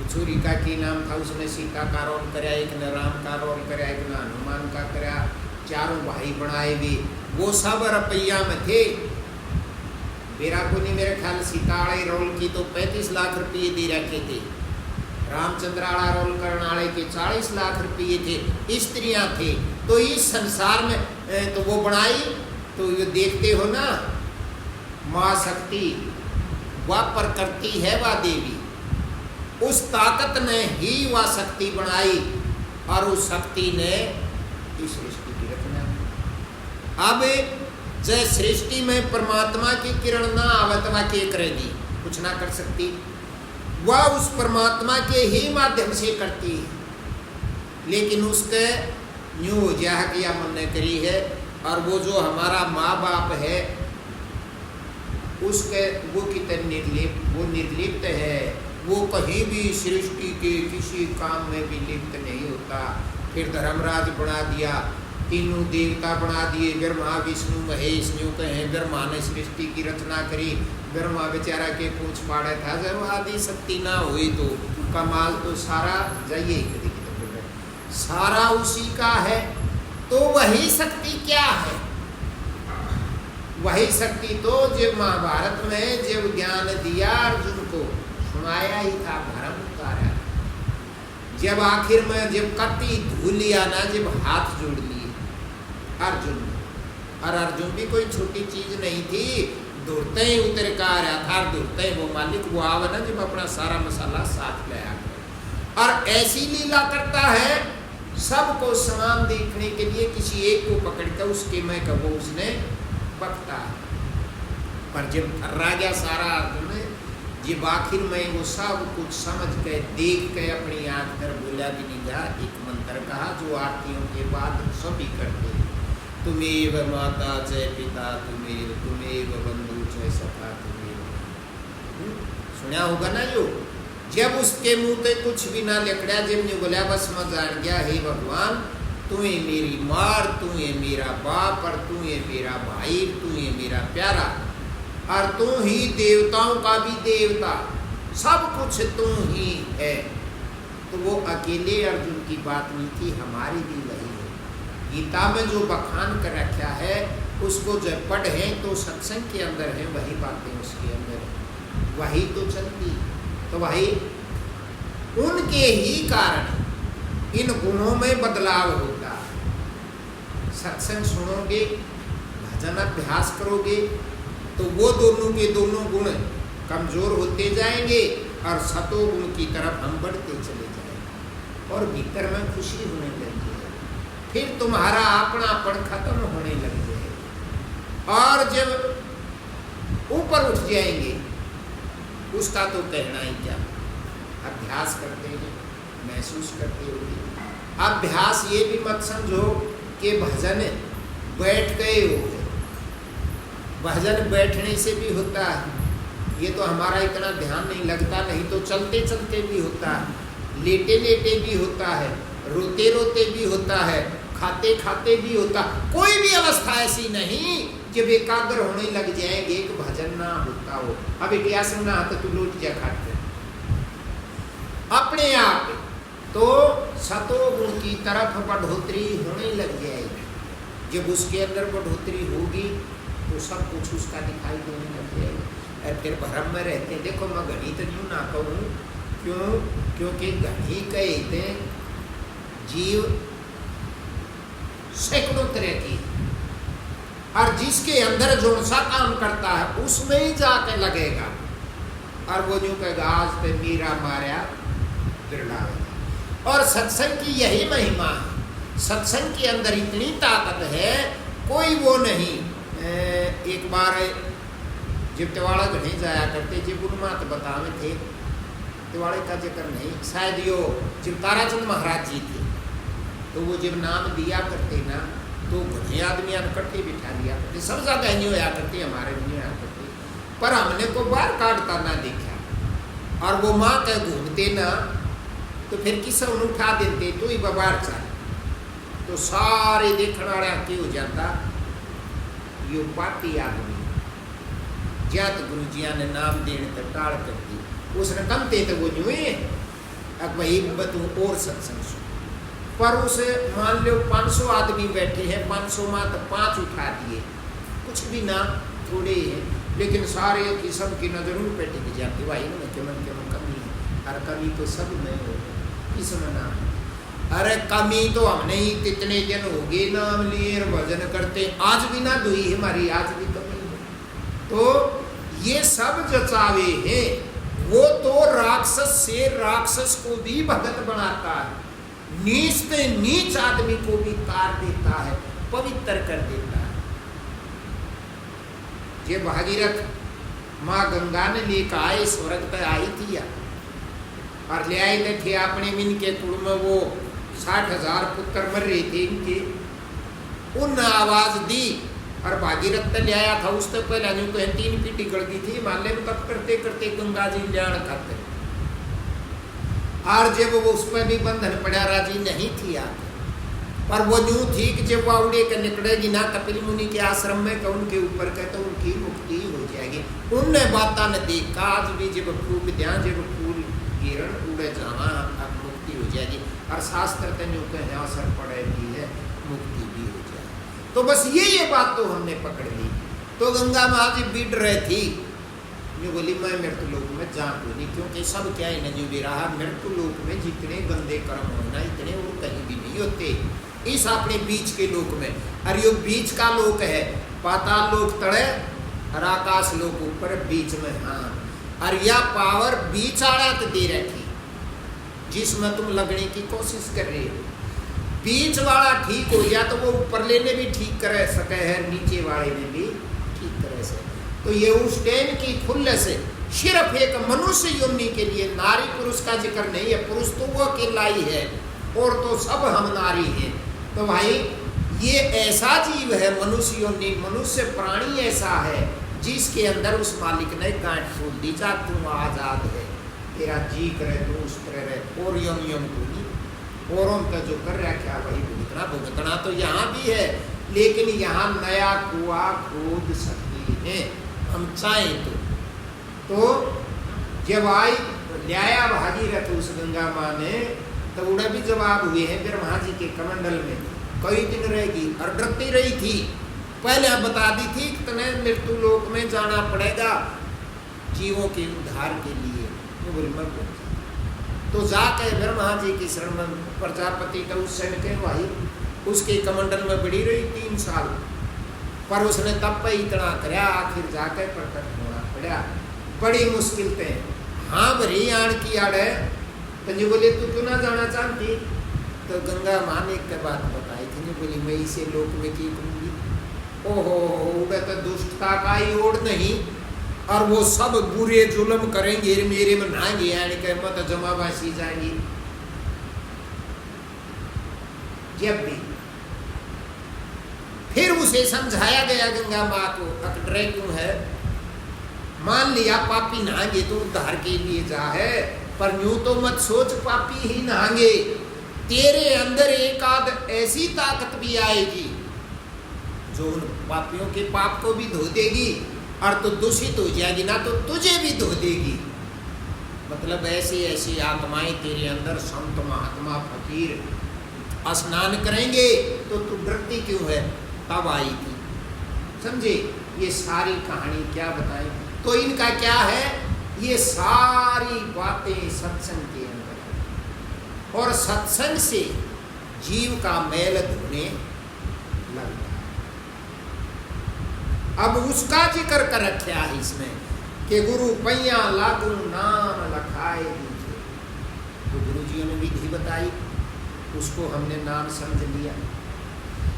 Speaker 1: छुरी का की नाम था, उसने सीता का रोल कराया, एक ने राम का रोल कराया, एक ने हनुमान का कराया, चारों भाई बनाए भी। वो सब रुपया में थे। मेरा को नहीं, मेरे ख्याल सीता वाले रोल की तो 35 लाख रुपये दे रखे थे, रामचंद्र वाला रोल करने वाले के 40 लाख रुपये थे, स्त्रियां थे। तो इस संसार में तो वो बनाई, तो ये देखते हो ना, माँ शक्ति वह प्रकृति है, वह देवी, उस ताकत ने ही वह शक्ति बनाई और उस शक्ति ने इस सृष्टि की रचना। अब जय सृष्टि में परमात्मा की किरण ना आवे तो वह क्या करेगी, कुछ ना कर सकती। वह उस परमात्मा के ही माध्यम से करती है, लेकिन उसके न्यू हो जा कि यह मन ने करी है। और वो जो हमारा माँ बाप है उसके वो कितने निर्लिप्त है, वो कहीं भी सृष्टि के किसी काम में भी लिप्त नहीं होता। फिर धर्मराज बना दिया, तीनों देवता बना दिए, ब्रह्मा विष्णु महेश, न्यू कहें ब्रह्मा ने सृष्टि की रचना करी। ब्रह्मा बेचारा के पूछ पाड़े था, जब आदि शक्ति ना हुई तो कमाल तो सारा जाइए, सारा उसी का है। तो वही शक्ति क्या है? वही शक्ति तो जब महाभारत में जब ज्ञान दिया अर्जुन को, सुनाया ही था, भरम उतारा। जब आखिर में जब कति धू लिया ना, जब हाथ जोड़ लिए अर्जुन, और अर्जुन भी कोई छोटी चीज नहीं थी, दूरते ही उतर का आ रहा था, दूरते वो मालिक वो आवा ना जब अपना सारा मसाला साथ ले आकर, और ऐसी लीला करता है सबको समान देखने के लिए, किसी एक को पकड़ कर उसके में कबो उसने बकता है। पर जब थर्रा गया सारा अर्जुन, जब आखिर में वो सब कुछ समझ के देख के अपनी आंख कर बोला भी नहीं गया, एक मंत्र कहा जो आरतियों के बाद सभी करते हैं, तुमेव माता जय पिता, तुमेव बंधु जय सखा, तुमेव। सुना होगा ना जो, जब उसके मुंह पे कुछ भी ना निकला, जब ने बोला बस मैं जान गया, हे भगवान तू है मेरी मार, तू है मेरा बाप, और तू है मेरा भाई, तू है मेरा प्यारा, और तू ही देवताओं का भी देवता, सब कुछ तू ही है। तो वो अकेले अर्जुन की बात नहीं थी, हमारी भी वही है। गीता में जो बखान कर रखा है उसको जब पढ़े तो सत्संग के अंदर है, वही बातें उसके अंदर वही तो चलती। तो वही उनके ही कारण इन गुणों में बदलाव होता है। सत्संग सुनोगे, भजन अभ्यास करोगे, तो वो दोनों के दोनों गुण कमजोर होते जाएंगे और सतो गुण की तरफ हम बढ़ते चले जाएंगे, और भीतर में खुशी होने लगती है। फिर तुम्हारा अपनापन खत्म होने लग जाएगा, और जब ऊपर उठ जाएंगे उसका तो कहना ही क्या। अभ्यास करते हैं, महसूस करते हो। अभ्यास ये भी मत समझो कि भजन बैठ गए हो गए, भजन बैठने से भी होता है। ये तो हमारा इतना ध्यान नहीं लगता, नहीं तो चलते चलते भी होता है, लेटे लेटे भी होता है, रोते रोते भी होता है, खाते खाते भी होता। कोई भी अवस्था ऐसी नहीं जब एकाग्र होने लग जाएंगे एक भजन ना होता हो। अब इतिहास में ना आता तो लौट जा खाते अपने आप, तो सतोगुण की तरफ बढ़ोतरी होने लग जाएगी। जब उसके अंदर बढ़ोतरी होगी तो सब कुछ उसका दिखाई देने लग जाएगा। और फिर भ्रम में रहते हैं। देखो मैं गणित यूँ ना कहूँ, क्यों? क्योंकि गणित कहते जीव सैकड़ों तरह की, और जिसके अंदर जो सा काम करता है उसमें ही जाके लगेगा, और वो जो कहेगा आज पे मेरा मारा बिरला। और सत्संग की यही महिमा है, सत्संग के अंदर इतनी ताकत है, कोई वो नहीं। एक बार जब तिवाड़ा घने जाया करते, जब उन्मात बतावे थे, तिवाड़े का जिक्र नहीं, शायद यो जब ताराचंद महाराज जी थे, तो वो जब नाम दिया करते ना, तो घने आदमी इकट्ठे बिठा लिया करते, सब जगह नहीं होया करते, हमारे नहीं आया करते। पर हमने को बाहर काटता ना देखा। और वो माँ के घूमते ना तो फिर किस उठा देते तो ही बाहर चल, तो सारे देखने वाले क्या हो जाता, यो पापी आदमी जात गुरुजिया ने नाम देने तक टाल कर दी। उसने कमते तो वो न्यू अब भाई बतू और सत्संग सुन, पर उसे मान लो 500 आदमी बैठे हैं, 500 माँ तो 5 उठा दिए, कुछ भी ना थोड़े हैं, लेकिन सारे किस्म की नजरों पे टिक जाती। भाई ना क्यों कमी है, हर कमी तो सब में हो, किसमें ना, अरे कमी तो हमने ही कितने दिन हो गए नाम लिए भजन करते, आज भी ना दुई हमारी, आज भी कमी है। तो ये सब जचावे हैं, वो तो राक्षस से राक्षस को भी भगत बनाता है, नीच से नीच आदमी को भी तार देता है, पवित्र कर देता है। ये भागीरथ माँ गंगा ने लेकर आए, स्वर्ग पर आई थी या और ले आए थे अपने मिन के कुल में, वो 60,000 पुत्र मर रहे थे इनके, उन आवाज दी और भागीरथ ले आया था। उससे पहले यूं कहें 3 पीढ़ी गड़ गई थी हिमालय में, तब करते करते गंगा जी ल्याण खाते, और जब वो उस पर भी बंधन पड़ा राजी नहीं थी आके, पर वो यूं थी कि जब वो उड़े कर निकलेगी ना कपिल मुनि के आश्रम में का उनके ऊपर का तो उनकी मुक्ति हो जाएगी। उनने बाता ने देखा, आज भी जब खूब ध्यान जब फूल गिरण उड़े जाना अब मुक्ति हो जाएगी, और शास्त्र तो यूं कहें असर पड़ेगी है, मुक्ति भी हो जाएगी। तो बस ये बात तो हमने पकड़ ली। तो गंगा माँ जी बीट रहे थी, जो बोली मैं मृत्यु लोक में जा को नहीं, क्योंकि सब क्या है जो भी रहा मृत्यु लोक में जितने गंदे कर्म होना इतने वो कहीं भी नहीं होते इस अपने बीच के लोक में। और यो बीच का लोक है, पाताल लोक तड़े और आकाश लोक ऊपर बीच में। हाँ, और यह पावर बीच आड़ा दे रखी जिसमें तुम लगने की कोशिश कर रहे हो। बीच वाला ठीक हो गया तो वो ऊपर लेने भी ठीक कर सके है, नीचे वाले में भी ठीक करे से। तो ये उस टाइम की खुले से सिर्फ एक मनुष्य योनि के लिए, नारी पुरुष का जिक्र नहीं है, पुरुष तो वो अकेला ही है और तो सब हम नारी हैं। तो भाई ये ऐसा जीव है मनुष्य योनि, मनुष्य प्राणी ऐसा है जिसके अंदर उस मालिक ने गांठ खोल दी, जा तू आजाद है, तेरा जी करे तो उस तरह रहे, और योनियों को नहीं, औरों का जो कर रहा क्या वही भुगतना। भुगतना तो यहाँ भी है, लेकिन यहाँ नया कुआ खोद सकती है हम चाहें तो जब आई ल्याया भागीरथ उस गंगा माँ ने, तो उड़ा भी जवाब हुए हैं ब्रह्मा जी के कमंडल में, कई दिन रहेगी और डरती रही थी। पहले आप बता दी थी कि तुम्हें मृत्यु लोक में जाना पड़ेगा जीवों के उद्धार के लिए, तो जाके ब्रह्मा जी की शरण में प्रजापति का उस सैन के भाई उसके कमंडल में बड़ी रही 3 साल, पर उसने तब पे इतना कराया, आखिर जाके प्रकट होना पड़ा, बड़ी मुश्किल थे। हाँ भरी आण की आड़ है, तो जी बोले तू क्यों ना जाना चाहती, तो गंगा माँ ने एक बात बताई थी, नहीं बोली मैं इसे लोक में की कहूँगी, ओहो उड़े तो दुष्टता का ही ओढ़ नहीं, और वो सब बुरे जुल्म करेंगे मेरे में नाएंगे, यानी कि मत जमावासी जाएंगी। जब भी फिर उसे समझाया गया गंगा माँ को, अकड़े क्यों है, मान लिया पापी नहाएंगे तो उद्धार के लिए जा है, पर यूं तो मत सोच पापी ही नहाएंगे, तेरे अंदर एक आध ऐसी ताकत भी आएगी जो उन पापियों के पाप को भी धो देगी, और तो दूषित हो जाएगी ना तो तुझे भी धो देगी। मतलब ऐसी ऐसी आत्माएं तेरे अंदर संत महात्मा फकीर स्नान करेंगे, तो तू डरती क्यों है, तब आई थी। समझे, ये सारी कहानी क्या बताएं, तो इनका क्या है, ये सारी बातें सत्संग के अंदर है, और सत्संग से जीव का मैल धोने लगता है। अब उसका जिक्र कर रखा है इसमें कि गुरु पैया लागू नाम लखाए दीजिए, तो गुरु जी ने विधि बताई, उसको हमने नाम समझ लिया,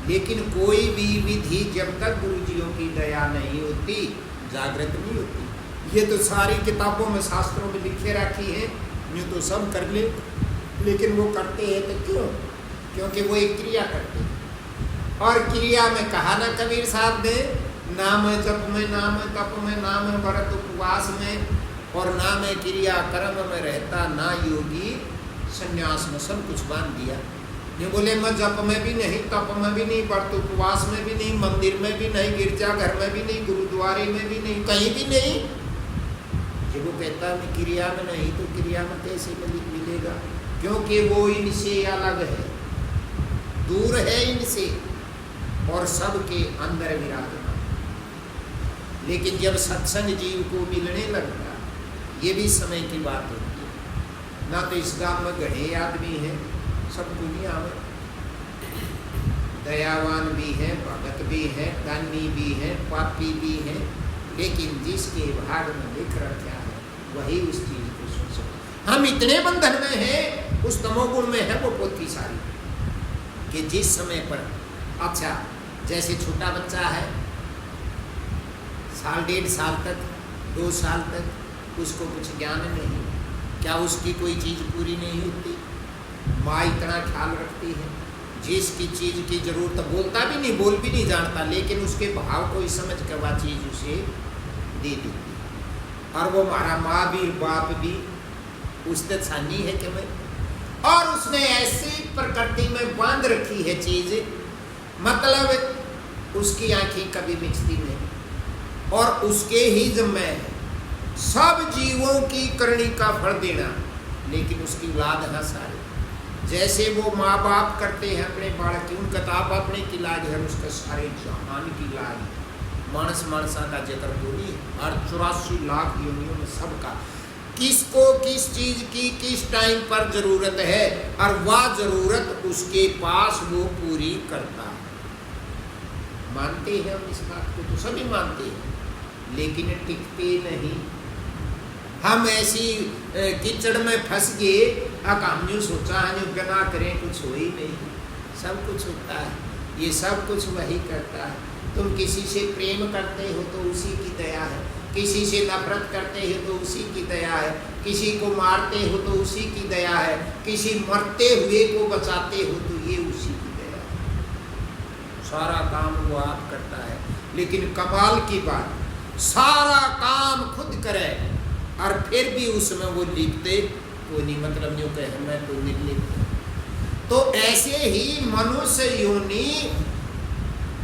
Speaker 1: लेकिन कोई भी विधि जब तक गुरुजियों की दया नहीं होती जागृत नहीं होती। ये तो सारी किताबों में शास्त्रों में लिखे रखी है, यूँ तो सब कर ले, लेकिन वो करते हैं तो क्यों, क्योंकि वो एक क्रिया करते हैं, और क्रिया में कहा ना कबीर साहब ने, नाम है जप में, नाम है तप में, नाम है व्रत उपवास में, और नाम है क्रिया कर्म में रहता ना योगी संन्यास में सब कुछ बांध दिया। ये बोले मैं जप में भी नहीं, तप में भी नहीं, व्रत उपवास में भी नहीं, मंदिर में भी नहीं, गिरजाघर में भी नहीं, गुरुद्वारे में भी नहीं, कहीं भी नहीं। जब वो कहता मैं क्रिया में नहीं, तो क्रिया में कैसे मिलेगा? क्योंकि वो इनसे अलग है, दूर है इनसे और सबके अंदर विराजमान। लेकिन जब सत्संग जीव को मिलने लगता, ये भी समय की बात होती है। ना तो इस गांव में घने आदमी हैं, सब दुनिया में दयावान भी हैं, भगत भी हैं, दानी भी हैं, पापी भी हैं, लेकिन जिसके भाग में लिख रखा है वही उस चीज को सुन सकता। हम इतने बंधन में हैं, उस तमोगुण में है वो पोथी सारी, कि जिस समय पर अच्छा जैसे छोटा बच्चा है, साल 1.5 साल तक, 2 साल तक उसको कुछ ज्ञान नहीं, क्या उसकी कोई चीज़ पूरी नहीं होती? माँ इतना ख्याल रखती है, जिसकी चीज़ की जरूरत बोलता भी नहीं, बोल भी नहीं जानता, लेकिन उसके भाव को ही समझ कर वह चीज़ उसे दे देती है। और वो हमारा माँ भी बाप भी उसने छानी है कि मैं, और उसने ऐसी प्रकृति में बांध रखी है चीज़, मतलब उसकी आँखें कभी मिचती नहीं, और उसके ही जिम्मे है सब जीवों की करनी का फल देना, लेकिन उसकी औलाद है सारे। जैसे वो माँ बाप करते हैं अपने बालक की, उनका ताप अपने की लाज है, उसका सारे जहान की लाज। मानस मानसा का जिक्र बोली और 84 लाख योनियों में सबका, किसको किस चीज की किस टाइम पर जरूरत है, और वह जरूरत उसके पास वो पूरी करता है। मानते हैं हम इस बात को, तो सभी मानते हैं, लेकिन टिकते नहीं। हम ऐसी कीचड़ में फंस गए, हमने सोचा है जो बिना करें कुछ हो ही नहीं, सब कुछ होता है, ये सब कुछ वही करता है। तुम किसी से प्रेम करते हो तो उसी की दया है, किसी से नफरत करते हो तो उसी की दया है, किसी को मारते हो तो उसी की दया है, किसी मरते हुए को बचाते हो तो ये उसी की दया है। सारा काम वो आप करता है, लेकिन कमाल की बात, सारा काम खुद करे और फिर भी उसमें वो लिखते तो नहीं, मतलब नहीं कहे मैं तो निर्लिप्त। तो ऐसे ही मनुष्य योनि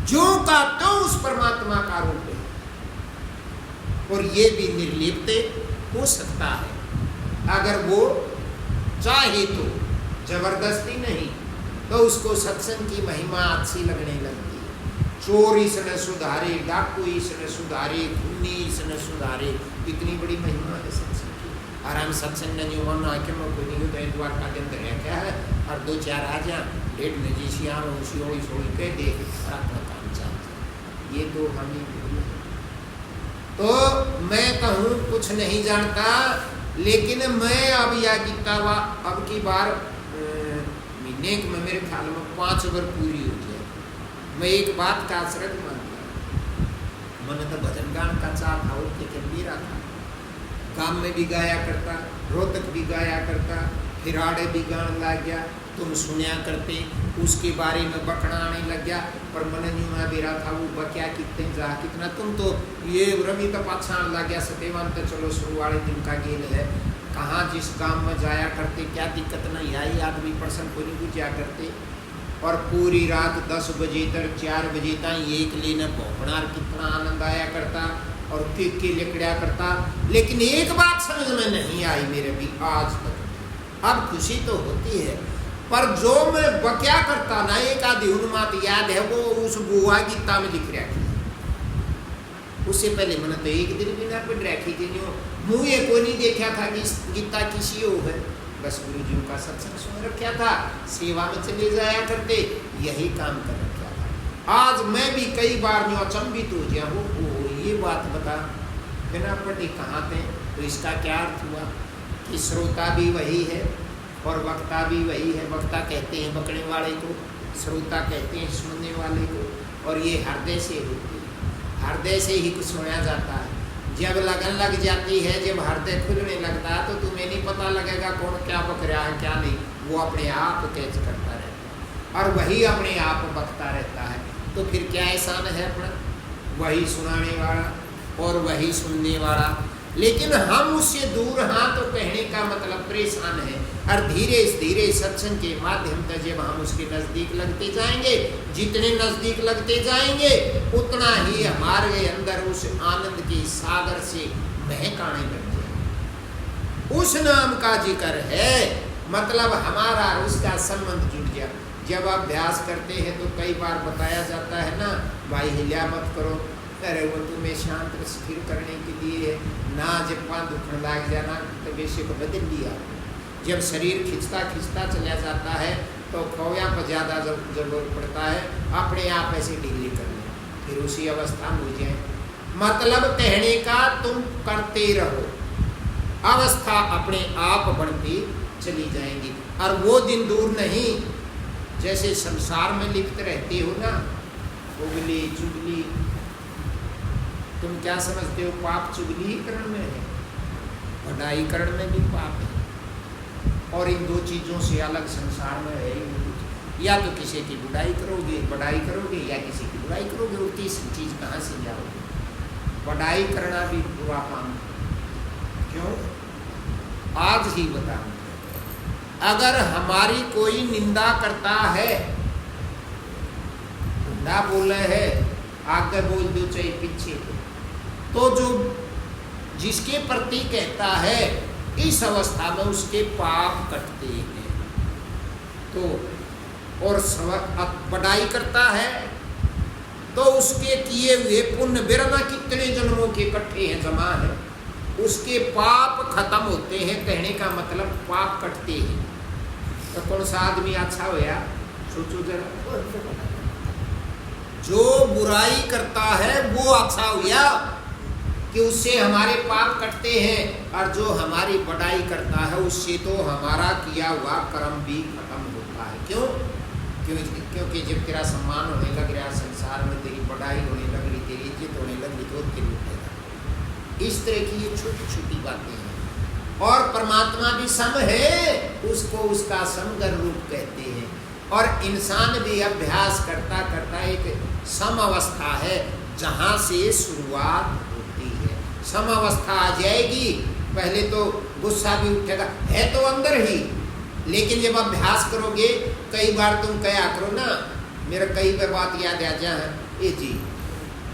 Speaker 1: जो का तो उस परमात्मा का रूप है, और ये भी निर्लिप्त हो सकता है अगर वो चाहे तो, जबरदस्ती नहीं, तो उसको सत्संग की महिमा अच्छी लगने लगती है। चोर इसने सुधारे, डाकू इसने सुधारे, खूनी इसने सुधारे, इतनी बड़ी महिमा है सत्संग की। और हम सत्संग नहीं होना आके मैं कोई नहीं तो द्वारका के अंदर है क्या है, और 2-4 आ जा डेढ़ में जी सियार सोड़ी कह दे और अपना काम चाहते, ये तो हम ही। तो मैं कहूँ कुछ नहीं जानता, लेकिन मैं अब या गीता अब की बार महीने में मेरे ख्याल में 5 बार पूरी हो जाए। मैं एक बात का आश्रय मानता, मैंने तो भजन गान का चाह था, उसके गंभीरा था, काम में भी गाया करता, रोहतक भी गाया करता, फिराड़े भी गान लग गया, तुम सुनिया करते, उसके बारे में बकना आने लग गया। पर मन न्यूमा बेरा था वो बक्या कितने जा कितना, तुम तो ये रवि तो पाछा लग गया, सत्यवान तो चलो शुरू वाले दिन का गेल है, कहाँ जिस काम में जाया करते, क्या दिक्कत नहीं आई, आदमी पर्सन को नहीं बुझा करते। और पूरी रात 10 बजे तक 4 बजे तक एक लेने भोपना, कितना आनंद आया करता और केक के लिकड़ा करता। लेकिन एक बात समझ में नहीं आई मेरे भी आज तक। अब खुशी तो होती है, पर जो मैं बक्या करता ना, एक आधी उन्माद याद है, वो उस बुआ गीता में लिख रखी। उससे पहले मैंने तो एक दिन भी ना पढ़ रखी थी, मुँह ये कोई नहीं देखा था कि गीता किसी हो है, बस गुरु जी का सत्संग सुन रखा था, सेवा में चले जाया करते, यही काम कर रखा था। आज मैं भी कई बार जो अचंभित हो गया हूँ, ये बात बता बिना पढ़े कहाँ थे, तो इसका क्या अर्थ हुआ कि श्रोता भी वही है और वक्ता भी वही है। वक्ता कहते हैं बकने वाले को, श्रोता कहते हैं सुनने वाले को, और ये हृदय से होती है, हृदय से ही कुछ सुना जाता है। जब लगन लग जाती है, जब हृदय खुलने लगता है, तो तुम्हें नहीं पता लगेगा कौन क्या बक रहा है क्या नहीं, वो अपने आप कैच करता रहता है और वही अपने आप बकता रहता है। तो फिर क्या एहसान है अपना, वही सुनाने वाला और वही सुनने वाला। लेकिन हम उससे दूर, हाँ, तो कहने का मतलब परेशान है। और धीरे धीरे सत्संग के माध्यम से जब हम उसके नज़दीक लगते जाएंगे, जितने नज़दीक लगते जाएंगे उतना ही हमारे अंदर उस आनंद के सागर से महकाने लग जाए। उस नाम का जिक्र है, मतलब हमारा उसका संबंध जुड़ गया। जब आप अभ्यास करते हैं तो कई बार बताया जाता है ना, भाई हिला मत करो, अरे वो तुम्हें शांत स्थिर करने के लिए ना, जब पाँव दुखने लग जाना तो वैसे को बदल दिया। जब शरीर खिंचता खिंचता चला जाता है तो खोया पर ज़्यादा जरूरत पड़ता है, अपने आप ऐसे डिग्री कर लें, फिर उसी अवस्था में हो जाए। मतलब कहने का तुम करते रहो, अवस्था अपने आप बढ़ती चली जाएंगी। और वो दिन दूर नहीं, जैसे संसार में लिप्त रहते हो ना, उगली चुगली, तुम क्या समझते हो पाप चुगलीकरण में है, बढ़ाईकरण में भी पाप है। और इन दो चीज़ों से अलग संसार में है ही नहीं। या तो किसी की बुराई करोगे, बढ़ाई करोगे, या किसी की बुराई करोगे, और तीसरी चीज़ कहाँ से जाओगे? बढ़ाई करना भी बुरा काम। क्यों? आज ही बताऊँ, अगर हमारी कोई निंदा करता है, ना बोले है, आगे बोल दो चाहे पीछे, तो जो जिसके प्रति कहता है इस अवस्था में उसके पाप कटते हैं। तो और बढ़ाई करता है तो उसके किए हुए पुण्य बिरना कितने जन्मों के इकट्ठे हैं, जमा है, उसके पाप खत्म होते हैं। कहने का मतलब पाप कटते हैं। तो कौन सा आदमी अच्छा होया? सोचो जरा। जो बुराई करता है वो अच्छा हुआ कि उससे हमारे पाप कटते हैं, और जो हमारी बढ़ाई करता है उससे तो हमारा किया हुआ कर्म भी खत्म होता है। क्यों? क्योंकि जब तेरा सम्मान होने लग रहा संसार में, तेरी बढ़ाई होने लग रही, तेरी इज्जत होने लग रही, तो तेरी उठेगा। इस तरह की ये छोटी छोटी बातें हैं। और परमात्मा भी सम है, उसको उसका समगर रूप कहते हैं। और इंसान भी अभ्यास करता करता एक सम अवस्था है जहाँ से शुरुआत होती है। सम अवस्था आ जाएगी, पहले तो गुस्सा भी उठेगा, है तो अंदर ही, लेकिन जब अभ्यास करोगे, कई बार तुम कया करो ना, मेरा कई बार बात याद आ जाए, ये जी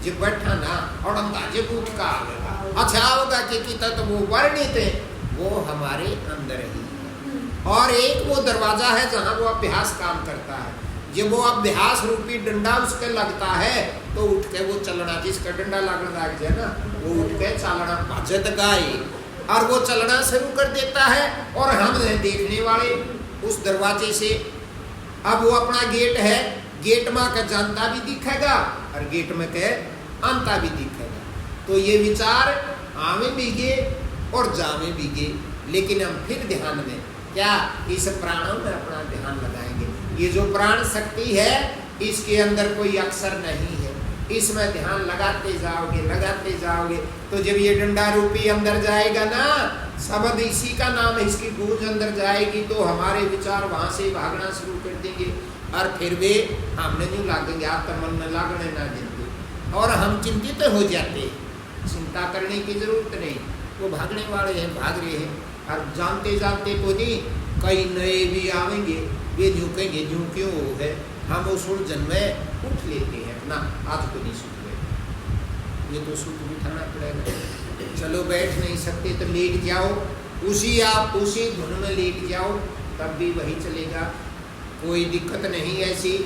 Speaker 1: जब बैठा ना और अंदाजे उठ का आवेगा, अच्छा होगा कि तो वो वर्णित है, वो हमारे अंदर ही है। और एक वो दरवाजा है जहाँ वो अभ्यास काम करता है। जब वो अभ्यास रूपी डंडा उसके लगता है तो उठ के वो चलना, जिसका डंडा लगने लग जाए ना, वो उठ के चलना भजत गाए, और वो चलना शुरू कर देता है। और हम देखने वाले उस दरवाजे से, अब वो अपना गेट है, गेट में का जानता भी दिखेगा और गेट में के अंता भी दिखेगा। तो ये विचार आवे भी गे और जावे भी गे, लेकिन हम फिर ध्यान में क्या इस प्राणों में अपना ध्यान लगाएंगे। ये जो प्राण शक्ति है, इसके अंदर कोई अक्षर नहीं है, इसमें ध्यान लगाते जाओगे, तो जब ये डंडा रूपी अंदर जाएगा ना, शब्द इसी का नाम है, इसकी गूंज अंदर जाएगी, तो हमारे विचार वहाँ से भागना शुरू कर देंगे। और फिर वे हमने नहीं लागेंगे, आप तो मन में लागने ना देंगे, और हम चिंतित हो जाते। चिंता करने की जरूरत नहीं, वो भागने वाले हैं, भाग रहे हैं। और जानते जानते को नहीं, कई नए भी आवेंगे, वे झुकेंगे, यूँ क्यों है, हम उस उलझन में उठ लेते हैं अपना, आज को नहीं सुख गए, ये तो सुख बिठाना पड़ेगा। चलो बैठ नहीं सकते तो लेट जाओ, उसी धुन में लेट जाओ, तब भी वही चलेगा, कोई दिक्कत नहीं ऐसी।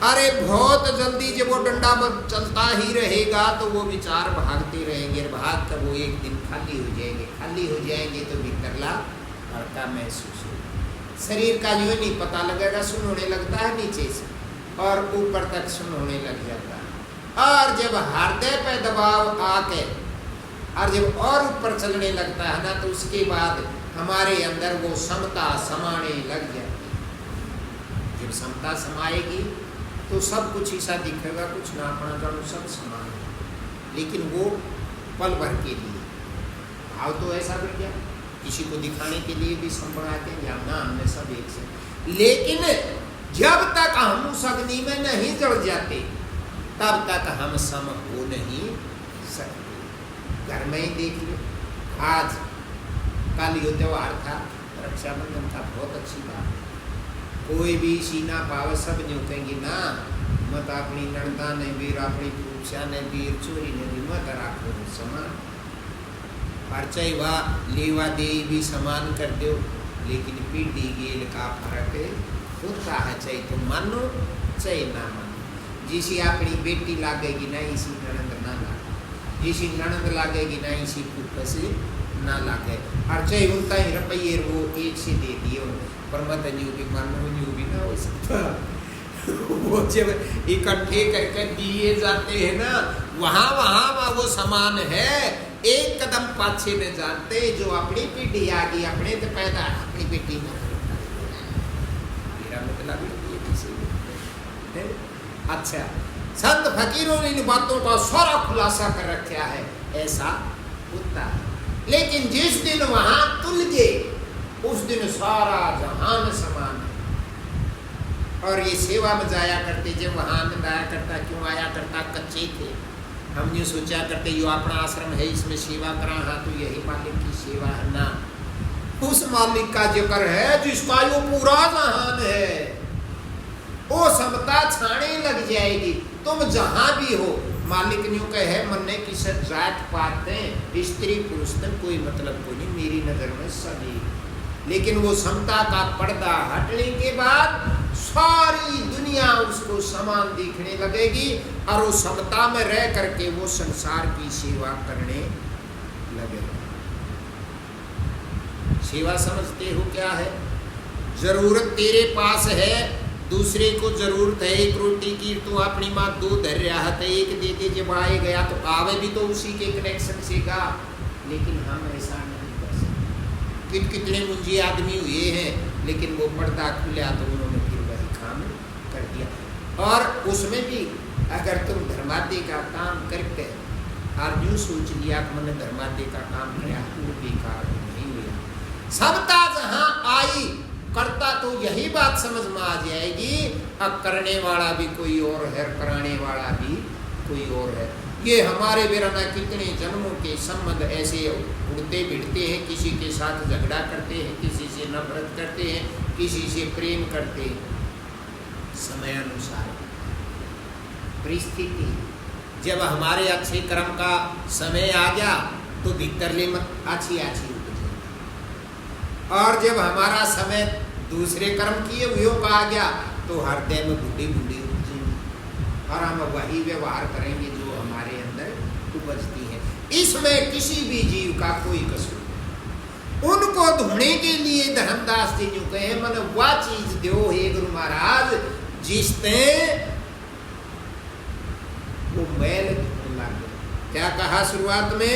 Speaker 1: अरे बहुत जल्दी जब वो डंडा चलता ही रहेगा तो वो विचार भागते रहेंगे, भाग कर वो एक दिन खाली हो जाएंगे तो भीतरला हल्का महसूस होगा। शरीर का जो नहीं पता लगेगा, सुन होने लगता है नीचे से और ऊपर तक सुन होने लग जाता है। और जब हृदय पे दबाव आके और जब और ऊपर चलने लगता है ना, तो उसके बाद हमारे अंदर वो समता समाने लग जाती है। जब समता समाएगी तो सब कुछ ऐसा दिखेगा, कुछ ना अपना जानो, सब समान है, लेकिन वो पल भर के लिए। भाव तो ऐसा बढ़ गया, किसी को दिखाने के लिए भी सब बढ़ाते हैं, ना हमने सब एक से। लेकिन जब तक हम उस अग्नि में नहीं जड़ जाते, तब तक हम सम हो नहीं सकते। घर में ही देख लो, आज कल यो त्योहार था, रक्षाबंधन था, बहुत अच्छी बात। कोई भी सीना पाव सब न्यू कहेंगे ना मत अपनी नणदा ने वीर, अपनी पूछा ने वीर, चोरी ने भी मत राखो समान। पर चाहे वह लेवा दे भी समान कर दो, लेकिन पीढ़ी गेल का फर्क होता है, चाहे तो मानो चाहे ना मानो। जिसी अपनी बेटी लागेगी ना इसी नणंद ना लागे, जिसी नणंद लागेगी ना इसी फूफा से ना लागे। और चाहे उनका ही रुपये वो एक से दे दिए, पर मत न्यू भी मानो न्यू भी ना हो सकता। वो जब इकट्ठे करके दिए जाते हैं ना, वहाँ वहाँ वो समान है, एक कदम पाछे न जानते। जो अपनी पीढ़ी आ गई अपने तो पैदा अपनी बेटी में मेरा मतलब ये किसी। अच्छा, संत फकीरों ने इन बातों का सारा खुलासा कर रखा है, ऐसा होता है। लेकिन जिस दिन वहां तुल गए उस दिन सारा जहान समान है। और ये सेवा में जाया करते, जब वहां आनंद आया करता, क्यों आया करता, कच्चे थे हम ये सोचा करते यो अपना आश्रम है इसमें सेवा करा, हाँ तो यही मालिक की सेवा है ना। उस मालिक का जिक्र है जिसका यो पूरा जहान है। वो समता छाने लग जाएगी, तुम जहां भी हो। मालिक न्यू कहे मन्ने की सब जात पाते, स्त्री पुरुष तक कोई मतलब कोई नहीं, मेरी नजर में सभी। लेकिन वो समता का पर्दा हटने के बाद सारी दुनिया उसको समान दिखने लगेगी, और वो समता में रह करके वो संसार की सेवा करने लगेगा। सेवा समझते हो क्या है? जरूरत तेरे पास है, दूसरे को जरूरत है एक रोटी की, तू अपनी माँ दूध धर रहा है, एक दे दे, जब आए गया तो आवे भी तो उसी के कनेक्शन से का। लेकिन हम ऐसा नहीं कर सकते। कितने मुंजी आदमी हुए हैं, लेकिन वो पर्दा खुला तो उन्होंने फिर वही काम कर दिया। और उसमें भी अगर तुम धर्मादि का काम करके और यूँ सोच लिया कि मैंने धर्मादि का काम किया, तो बेकार नहीं हुआ। सबता जहाँ आई करता तो यही बात समझ में आ जाएगी, अब करने वाला भी कोई और है, कराने वाला भी कोई और है। ये हमारे बेराना कितने जन्मों के संबंध ऐसे उड़ते भिड़ते हैं, किसी के साथ झगड़ा करते हैं, किसी से नफरत करते हैं, किसी से प्रेम करते हैं। समय अनुसार परिस्थिति, जब हमारे अच्छे कर्म का समय आ गया तो भीतरले मत अच्छी अच्छी उपजे, और जब हमारा समय दूसरे कर्म किए हुए का आ गया तो हृदय में बूढ़ी बूढ़ी उपजे, और हम वही व्यवहार करेंगे जो हमारे अंदर उपजती है। इसमें किसी भी जीव का कोई कसूर नहीं। उनको धोने के लिए धर्मदास जी जो कहे मन वह चीज दो हे गुरु महाराज जिसने वो मैल धोने लगे। क्या कहा शुरुआत में?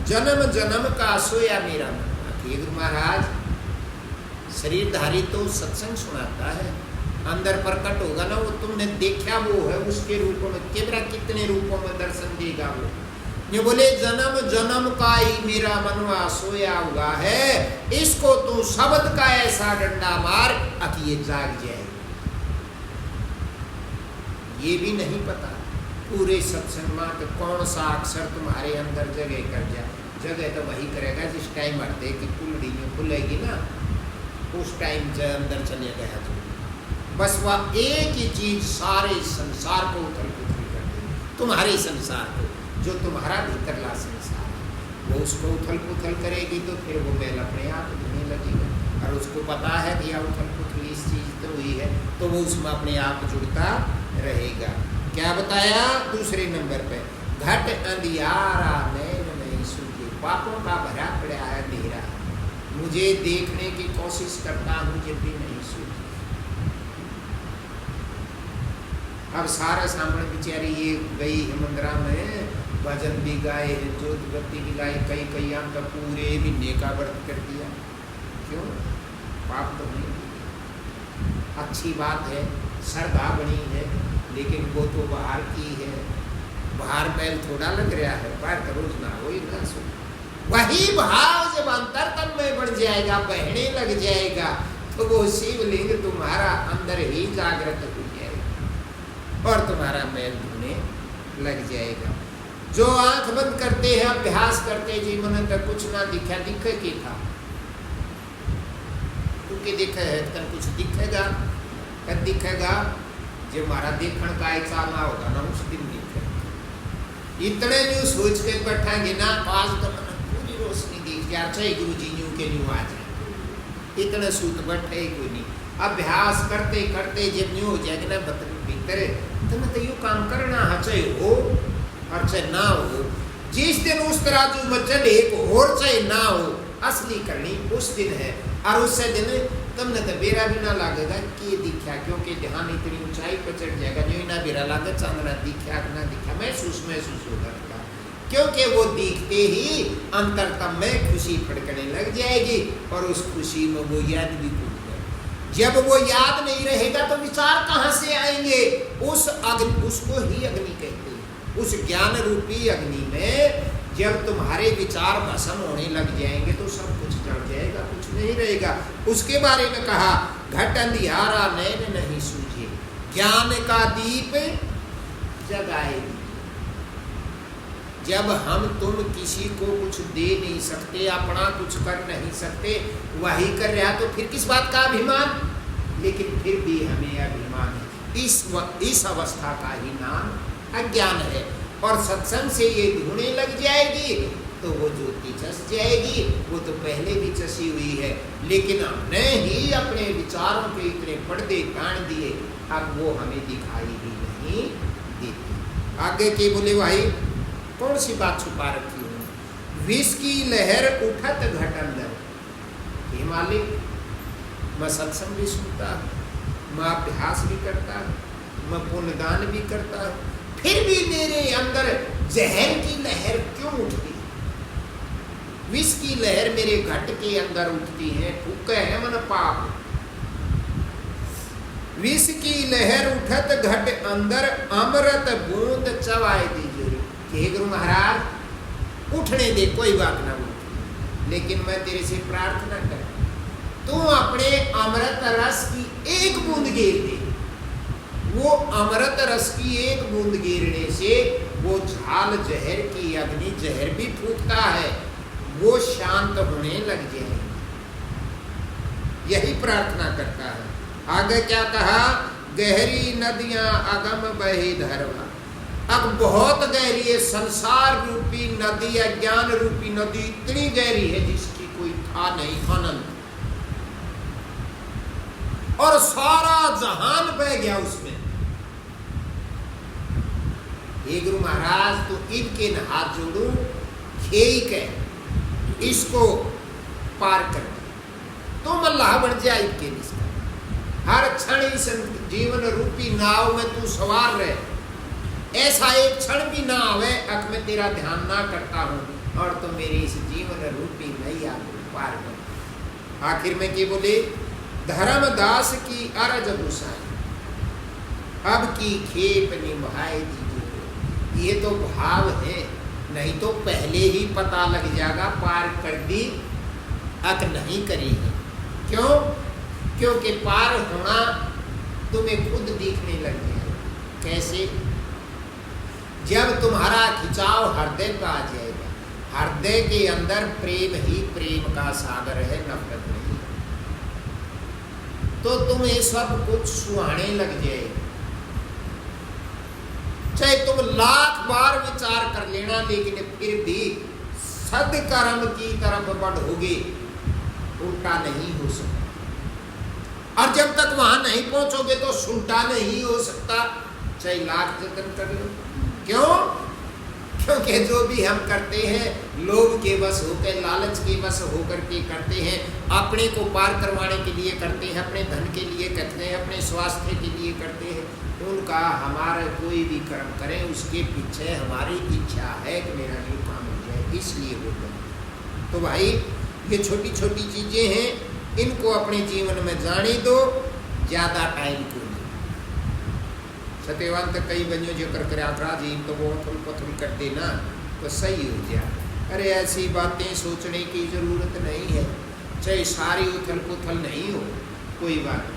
Speaker 1: जन्म जन्म का सोया मेरा मन। हे गुरु महाराज, शरीरधारी तो सत्संग सुनाता है, अंदर प्रकट होगा ना, वो तुमने देखा वो है, उसके रूपों में केवरा कितने रूपों में दर्शन देगा वो। ये बोले जन्म जन्म का ही मेरा मनवा सोया हुआ है, इसको तू शब्द का ऐसा डंडा मार अति ये जाग जाए। ये भी नहीं पता पूरे सत्संग में तो कौन सा अक्षर तुम्हारे अंदर जगह कर जाए। जगह तो वही करेगा जिस टाइम हरदे की कुंडली में खुलेगी ना, उस टाइम से अंदर चले गया जो बस वह एक ही चीज सारे संसार को उथल पुथल कर देगी। तुम्हारे संसार को, जो तुम्हारा भीतरला संसार है, वो उसको उथल पुथल करेगी तो फिर वो बैल अपने आप धोने लगेगा। और उसको पता है कि यह उथल पुथल इस चीज तो हुई है, तो वो उसमें अपने आप जुड़ता रहेगा। क्या बताया दूसरे नंबर पे? घट अंधियारा नैन नहीं सूझे, पापों का भरा पड़ा है अंधेरा, मुझे देखने की कोशिश करता हूँ जब भी नहीं सूझे। अब सारा सामने बेचारी ये गई हिमंद्रा में, भजन भी गाए, जोत बत्ती भी लाई, कई कई आम का पूरे महीने का व्रत कर दिया। क्यों? पाप तो नहीं। अच्छी बात है, श्रद्धा बनी है, लेकिन वो तो बाहर की है, बाहर मैल थोड़ा लग रहा है, बाहर का रोज ना हो ना सो। वही भाव जब अंतरतम में बढ़ जाएगा, बहने लग जाएगा, तो वो शिवलिंग तुम्हारा अंदर ही जागृत हो जाएगा और तुम्हारा मैल धोने लग जाएगा। जो आंख बंद करते हैं, अभ्यास करते जीवन तक कुछ ना दिखा, दिखे की था क्योंकि दिखे है तन कुछ दिखेगा, कब दिखेगा जो हमारा देखने का एक साल ना होगा ना उस दिन दिखेगा। इतने न्यू सोच के बैठेंगे ना आज तो मन पूरी रोशनी दिख जाए, चाहे गुरु जी न्यू के न्यू आ जाए, इतने सूत बैठे ही कोई नहीं। अभ्यास करते करते जब न्यू हो जाएगा ना भीतर तो मैं तो यू काम करना है, चाहे हो और चाहे ना हो। जिस दिन उस तराजू में चले और चाहे ना हो, असली करनी उस दिन है। और उससे दिन तुमने तो बेरा भी ना लगेगा कि दिखा, क्योंकि ध्यान इतनी ऊंचाई पर चढ़ जाएगा जो ना बेरा लागे चांदना दिखा ना दिखा महसूस होगा, क्योंकि वो दिखते ही अंतरतम में खुशी फड़कने लग जाएगी और उस खुशी में वो याद भी भूल जाए। जब वो याद नहीं रहेगा तो विचार कहाँ से आएंगे? उस अग्नि, उसको ही अग्नि कहते हैं। उस ज्ञान रूपी अग्नि में जब तुम्हारे विचार भस्म होने लग जाएंगे तो सब कुछ जल जाएगा, कुछ नहीं रहेगा। उसके बारे में कहा घट अंधियारा नैन नहीं सूझे, ज्ञान का दीप जगाएगी। जब हम तुम किसी को कुछ दे नहीं सकते, अपना कुछ कर नहीं सकते, वही कर रहा तो फिर किस बात का अभिमान? लेकिन फिर भी हमें अभिमान है। इस अवस्था का ही नाम अज्ञान है। और सत्संग से ये धुने लग जाएगी तो वो ज्योति चस जाएगी। वो तो पहले भी चसी हुई है, लेकिन हमने ही अपने विचारों के इतने पर्दे तान दिए, अब वो हमें दिखाई ही नहीं देती। आगे के बोले भाई कौन सी बात छुपा रखी है? विष की लहर उठत घट अंदर। हे मालिक, मैं सत्संग भी सुनता हूँ, मैं अभ्यास भी करता हूँ, मैं पुण्यदान भी करता हूँ, फिर भी मेरे अंदर जहर की लहर क्यों उठती है? विष की लहर मेरे घट के अंदर उठती है, फूके है मन पाप। विष की लहर उठत घट अंदर, अमृत बूंद चवाए दीजिए। हे गुरु महाराज उठने दे, कोई बात ना उठ, लेकिन मैं तेरे से प्रार्थना कर, तू अपने अमृत रस की एक बूंद गिर दे। वो अमृत रस की एक बूंद गिरने से वो झाल जहर की अग्नि, जहर भी फूकता है, वो शांत होने लग जाए। यही प्रार्थना करता है। आगे क्या कहा? गहरी नदियां अगम बहे धरवा। अब बहुत गहरी है संसार रूपी नदी, अज्ञान रूपी नदी इतनी गहरी है जिसकी कोई था नहीं, अनंत, और सारा जहान बह गया उसमें। हे गुरु महाराज, तो इनके हाथ जोड़ू, खेक है, इसको पार कर तो मल्लाह बन जाए इनके निष्ठा। हर क्षण इस जीवन रूपी नाव में तू सवार रहे, ऐसा एक क्षण भी ना आवे अक मैं तेरा ध्यान ना करता हूँ और तो मेरी इस जीवन रूपी नैया पार कर। आखिर में क्या बोले? धर्मदास की अरज गुसाई, अब की खेप निभाए दीजिए। ये तो भाव है, नहीं तो पहले ही पता लग जाएगा पार कर दी अक नहीं करी है। क्यों? क्योंकि पार होना तुम्हें खुद दिखने लग गया। कैसे? जब तुम्हारा खिंचाव हृदय का आ जाएगा, हृदय के अंदर प्रेम ही प्रेम का सागर है, नफरत नहीं, तो तुम्हें सब कुछ सुहाने लग जाएगा। चाहे तुम लाख बार विचार कर लेना, लेकिन फिर भी सदकर्म की तरफ बढ़ोगे, उल्टा नहीं हो सकता। और जब तक वहां नहीं पहुंचोगे तो सुलटा नहीं हो सकता, चाहे लाख जतन कर लो। क्यों? क्योंकि जो भी हम करते हैं लोभ के वश होकर, लालच के वश होकर के करते हैं, अपने को पार करवाने के लिए करते हैं, अपने धन के लिए करते हैं, अपने स्वास्थ्य के लिए करते हैं। उनका हमारा कोई भी कर्म करें उसके पीछे हमारी इच्छा है कि मेरा ये काम हो जाए, इसलिए वो करें। तो भाई ये छोटी छोटी चीज़ें हैं, इनको अपने जीवन में जाने दो, ज़्यादा टाइम को नहीं। सत्यवान तक कई बनियों जो कर जी तो वो उथल पुथल कर देना तो सही हो जाए। अरे ऐसी बातें सोचने की ज़रूरत नहीं है, चाहे सारी उथल पुथल नहीं हो कोई बात,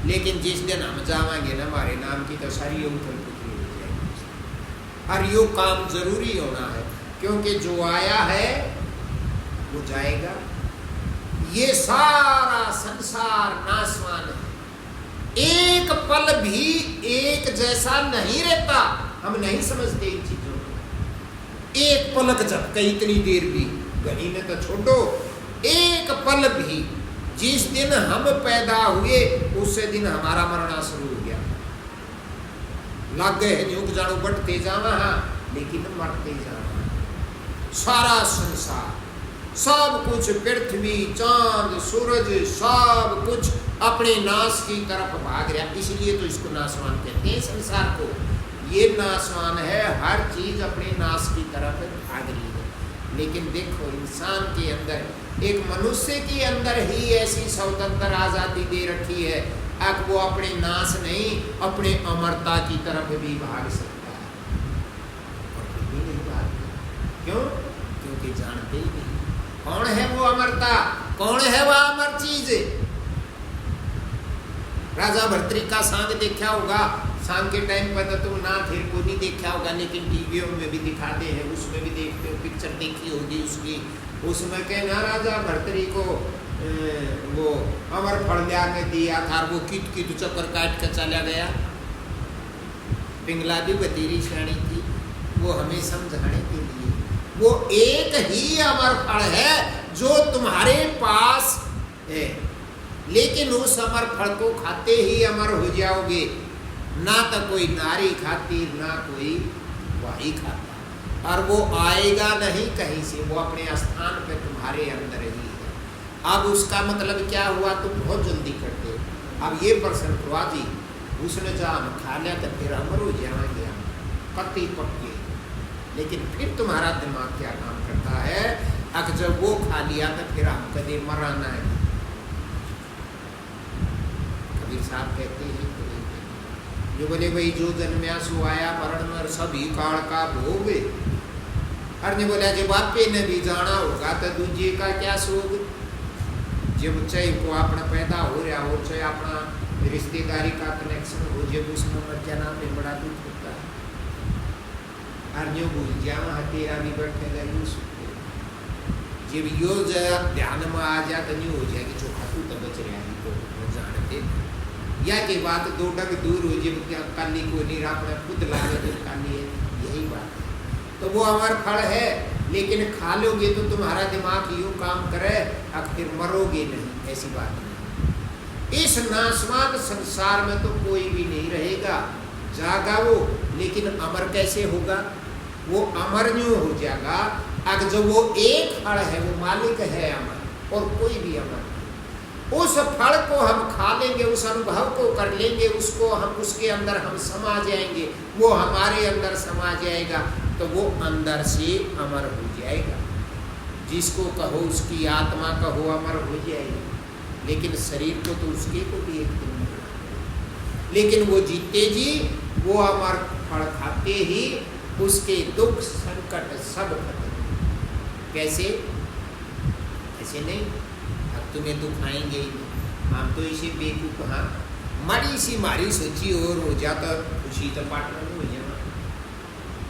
Speaker 1: लेकिन जिस दिन हम जावांगे ना हमारे नाम की तो सारी उथल पुथल हो जाएगी। और यो काम जरूरी होना है, क्योंकि जो आया है वो जाएगा। ये सारा संसार नाशवान है, एक पल भी एक जैसा नहीं रहता। हम नहीं समझते इन चीजों को। एक पलक झपके इतनी देर भी, घड़ी ने तो छोड़ो, एक पल भी। जिस दिन हम पैदा हुए उसी दिन हमारा मरना शुरू हो गया। लग गए न्यूक जानो बढ़ते जाना, लेकिन मरते जाना। सारा संसार, सब कुछ, पृथ्वी, चांद, सूरज, सब कुछ अपने नाश की तरफ भाग रहा। इसलिए तो इसको नाशवान कहते हैं संसार को। ये नाशवान है, हर चीज अपने नाश की तरफ भाग रही है। लेकिन देखो, इंसान के अंदर, एक मनुष्य के अंदर ही ऐसी स्वतंत्र आजादी दे रखी है, अब वो अपने नाश नहीं, अपने अमरता की तरफ भी भाग सकता है। और फिर भी नहीं भागता। क्यों? क्योंकि जानते ही नहीं कौन है वो अमरता, कौन है वह अमर चीज। राजा भर्तृहरि का सांग देखा होगा, सांग के टाइम पर तो तुम ना थे, को नहीं देखा होगा, लेकिन टीवियों में भी दिखाते हैं, उसमें भी देखते हो, पिक्चर देखी होगी उसकी। उसमें कहना राजा भर्तृहरि को वो अमर फल ने दिया था, वो कित चक्कर काट कर चला गया। पिंगला भी बतेरी श्रेणी थी, वो हमें समझाने के लिए, वो एक ही अमर फल है जो तुम्हारे पास है, लेकिन उस अमर फल को खाते ही अमर हो जाओगे। ना तो कोई नारी खाती, ना कोई वाही खाता, और वो आएगा नहीं कहीं से, वो अपने स्थान पे तुम्हारे अंदर ही है। अब उसका मतलब क्या हुआ, तुम बहुत जल्दी करते हो। अब ये प्रश्न हुआ जी, उसने जहाँ हम खा लिया तो फिर अमर हो जाएंगे हम, कत्ती पक्के। लेकिन फिर तुम्हारा दिमाग क्या काम करता है, अगर जब वो खा लिया तो फिर हम कदे मराना है। कबीर साहब कहते हैं जो बोले भाई जो जन्म्या सो आया, मरण मर सभी काल का भोग। हर ने बोला जब बापे ने भी जाना होगा तो दूजे का क्या सोग। जब चाहे को अपना पैदा हो रहा हो, चाहे अपना रिश्तेदारी का कनेक्शन हो, जब उसमें मर जाना में बड़ा दुख होता है। हर भूल जावा तेरा भी बैठेगा यूं जब यो ध्यान में आ जा तो नहीं हो जाएगी, जो खातू तो बच रहा है तो जानते या के बात दो डग दूर हो, जब काली को नहीं अपना खुद लागे तो काली है, यही बात है। तो वो अमर फल है, लेकिन खा लोगे तो तुम्हारा दिमाग यूं काम करे, आखिर मरोगे नहीं, ऐसी बात नहीं। इस नाशवान संसार में तो कोई भी नहीं रहेगा, जागा वो, लेकिन अमर कैसे होगा, वो अमर न्यू हो जाएगा। अगर जो वो एक फल है, वो मालिक है अमर, और कोई भी अमर। उस फल को हम खा लेंगे, उस अनुभव को कर लेंगे, उसको हम उसके अंदर हम समा जाएंगे, वो हमारे अंदर समा जाएगा, तो वो अंदर से अमर हो जाएगा। जिसको कहो उसकी आत्मा कहो अमर हो जाएगी, लेकिन शरीर को तो उसके को भी एक दिन मरना। लेकिन वो जीते जी वो अमर फल खाते ही उसके दुख संकट सब खत्म। कैसे? ऐसे नहीं, अब तुम्हें दुख आएंगे ही, हम तो इसे बेवकूफ, हाँ माड़ी सी मारी सोची और हो जाता खुशी तो पाटना नहीं हो जाना।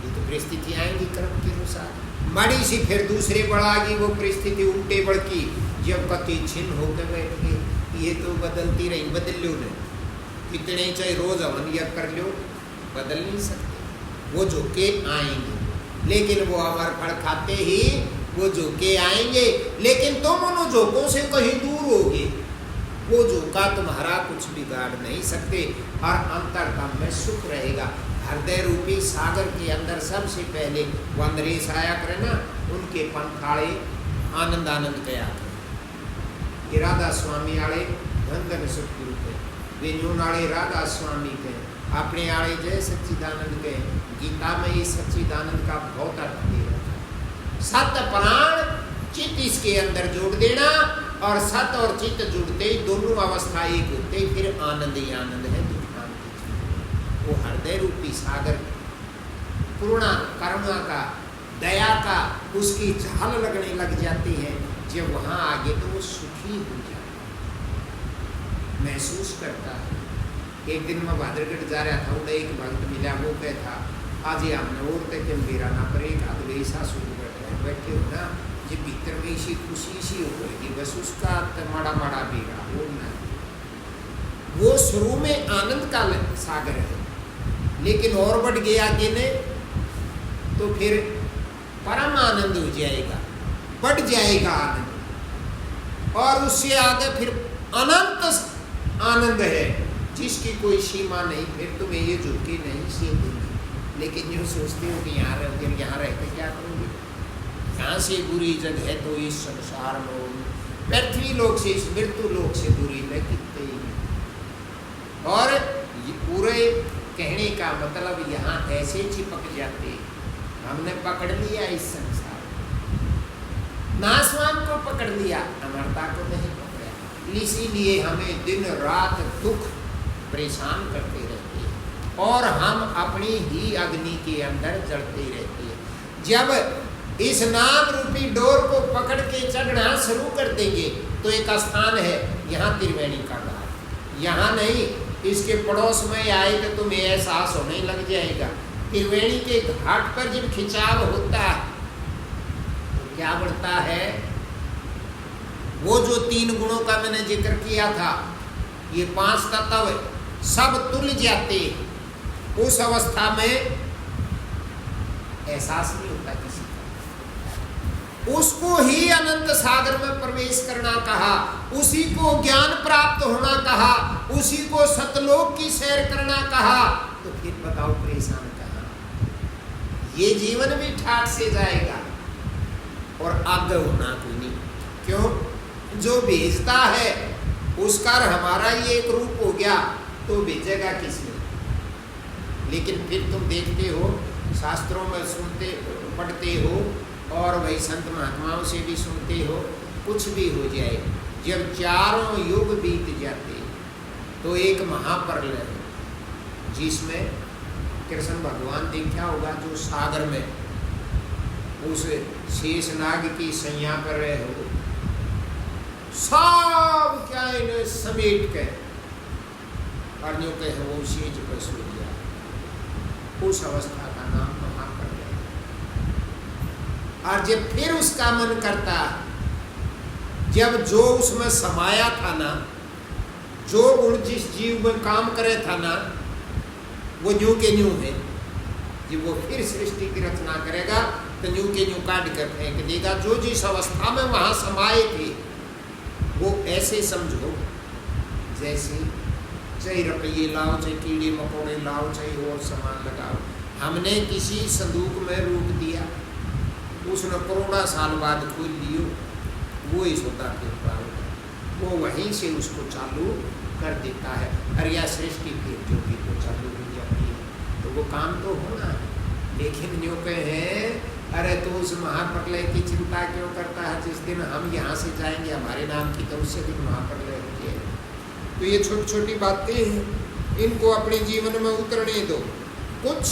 Speaker 1: ये तो परिस्थिति आएंगी कर्म के अनुसार। माड़ी सी फिर दूसरे बढ़ागी वो परिस्थिति, उल्टे बढ़की, जब कति छिन्न होकर बैठ गए। ये तो बदलती रही, बदल लो नहीं, कितने चाहे रोज हवन या कर लो, बदल नहीं सकते। वो झोंके आएंगे, लेकिन वो अमर फल खाते ही वो झोंके आएंगे, लेकिन तुम उन झोंकों से कहीं दूर होगे। वो झोंका तुम्हारा कुछ बिगाड़ नहीं सकते, और अंतरतम में सुख रहेगा। हृदय रूपी सागर के अंदर सबसे पहले वो अंदरेश आया करे ना, उनके पंखाड़े आनंद आनंद गया करे। राधा स्वामी आड़े धन धन सुख गुरु के, वे न्यून आड़े राधा स्वामी के, अपने आड़े जय सच्चिदानंद के। गीता में ये सच्चिदानंद का बहुत अर्थ दे रहा है। सत प्राण चित्त इसके अंदर जोड़ देना, और सत और चित्त जुड़ते ही दोनों अवस्था एक होते ही फिर आनंद ही आनंद है। वो हृदय रूपी सागर करुणा करुणा का, दया का उसकी झाल लगने लग जाती है। जब वहाँ आगे तो वो सुखी हो जाता, महसूस करता है। एक दिन मैं भादरगढ़ जा रहा था, उन्हें एक भक्त मिला, वो कहता आज ये हमने और तक मेरा ना पर एक आध वैसा सुख बैठे हो ना, ये भीतर में इसी खुशी सी होगी, बस उसका माड़ा माड़ा बीरा वो ना, वो शुरू में आनंद का सागर है, लेकिन और बढ़ गया आगे ने तो फिर परम आनंद हो जाएगा, बढ़ जाएगा आनंद, और उससे आगे फिर अनंत आनंद है जिसकी कोई सीमा नहीं। फिर तुम्हें ये झुकी नहीं से देंगे, लेकिन यूँ सोचते हो कि यहाँ रहोगे, यहाँ रह के क्या करोगे, यहाँ से बुरी जगह है तो इस संसार में पृथ्वी लोक से इस मृत्यु लोक से बुरी न कितने ही। और ये पूरे कहने का मतलब यहाँ ऐसे चिपक जाते, हमने पकड़ लिया इस संसार, नासवान को पकड़ लिया, अमरता को नहीं पकड़ा, इसीलिए हमें दिन रात दुख परेशान करते रहते हैं और हम अपनी ही अग्नि के अंदर जलते रहते हैं। जब इस नाम रूपी डोर को पकड़ के चढ़ना शुरू कर देंगे तो एक स्थान है यहाँ त्रिवेणी का घाट, यहाँ नहीं इसके पड़ोस में आए तो तुम्हें एहसास होने लग जाएगा। त्रिवेणी के घाट पर जब खिंचाव होता है तो क्या बढ़ता है, वो जो 3 गुणों का मैंने जिक्र किया था, ये 5 तत्व सब तुल जाते, उस अवस्था में एहसास नहीं होता किसी का, उसको ही अनंत सागर में प्रवेश करना कहा, उसी को ज्ञान प्राप्त होना कहा, उसी को सतलोक की सैर करना कहा, तो फिर बताओ परेशान कहाँ, ये जीवन भी ठाट से जाएगा और आगे होना कोई नहीं। क्यों, जो भेजता है उसका हमारा ये एक रूप हो गया तो भेजेगा किसने। लेकिन फिर तुम देखते हो शास्त्रों में सुनते पढ़ते हो और वही संत महात्माओं से भी सुनते हो, कुछ भी हो जाए, जब चारों युग बीत जाते तो एक महाप्रलय है जिसमें कृष्ण भगवान देखा होगा, जो सागर में उस शेषनाग की सैया पर रहे हो, सब क्या इन्हें समेट के और न्यू के वो शीज पर सो गया, उस अवस्था का नाम महाप्रलय। और जब फिर उसका मन करता, जब जो उसमें समाया था ना, जो गुण जिस जीव में काम करे था ना, वो न्यू के न्यू है, जब वो फिर सृष्टि की रचना करेगा तो न्यू के न्यू काट कर फेंक देगा। जो जिस अवस्था में वहां समाये थे वो ऐसे समझो जैसे चाहे रुपये लाओ, चाहे कीड़े मकोड़े लाओ, चाहे और सामान लगाओ, हमने किसी संदूक में रोक दिया, उसने करोड़ा साल बाद खोल लियो, वो ही सोता फिर वो वहीं से उसको चालू कर देता है। अरे या सृष्टि फिर जो भी तो चालू हो जाती है, तो वो काम तो होना है। लेकिन न्यू हैं, अरे तो उस महाप्रलय की चिंता क्यों करता है, जिस दिन हम यहाँ से जाएंगे हमारे नाम की तो उससे दिन महाप्रलय हो जाएगा। तो ये छोटी छोटी बातें हैं, इनको अपने जीवन में उतरने दो। कुछ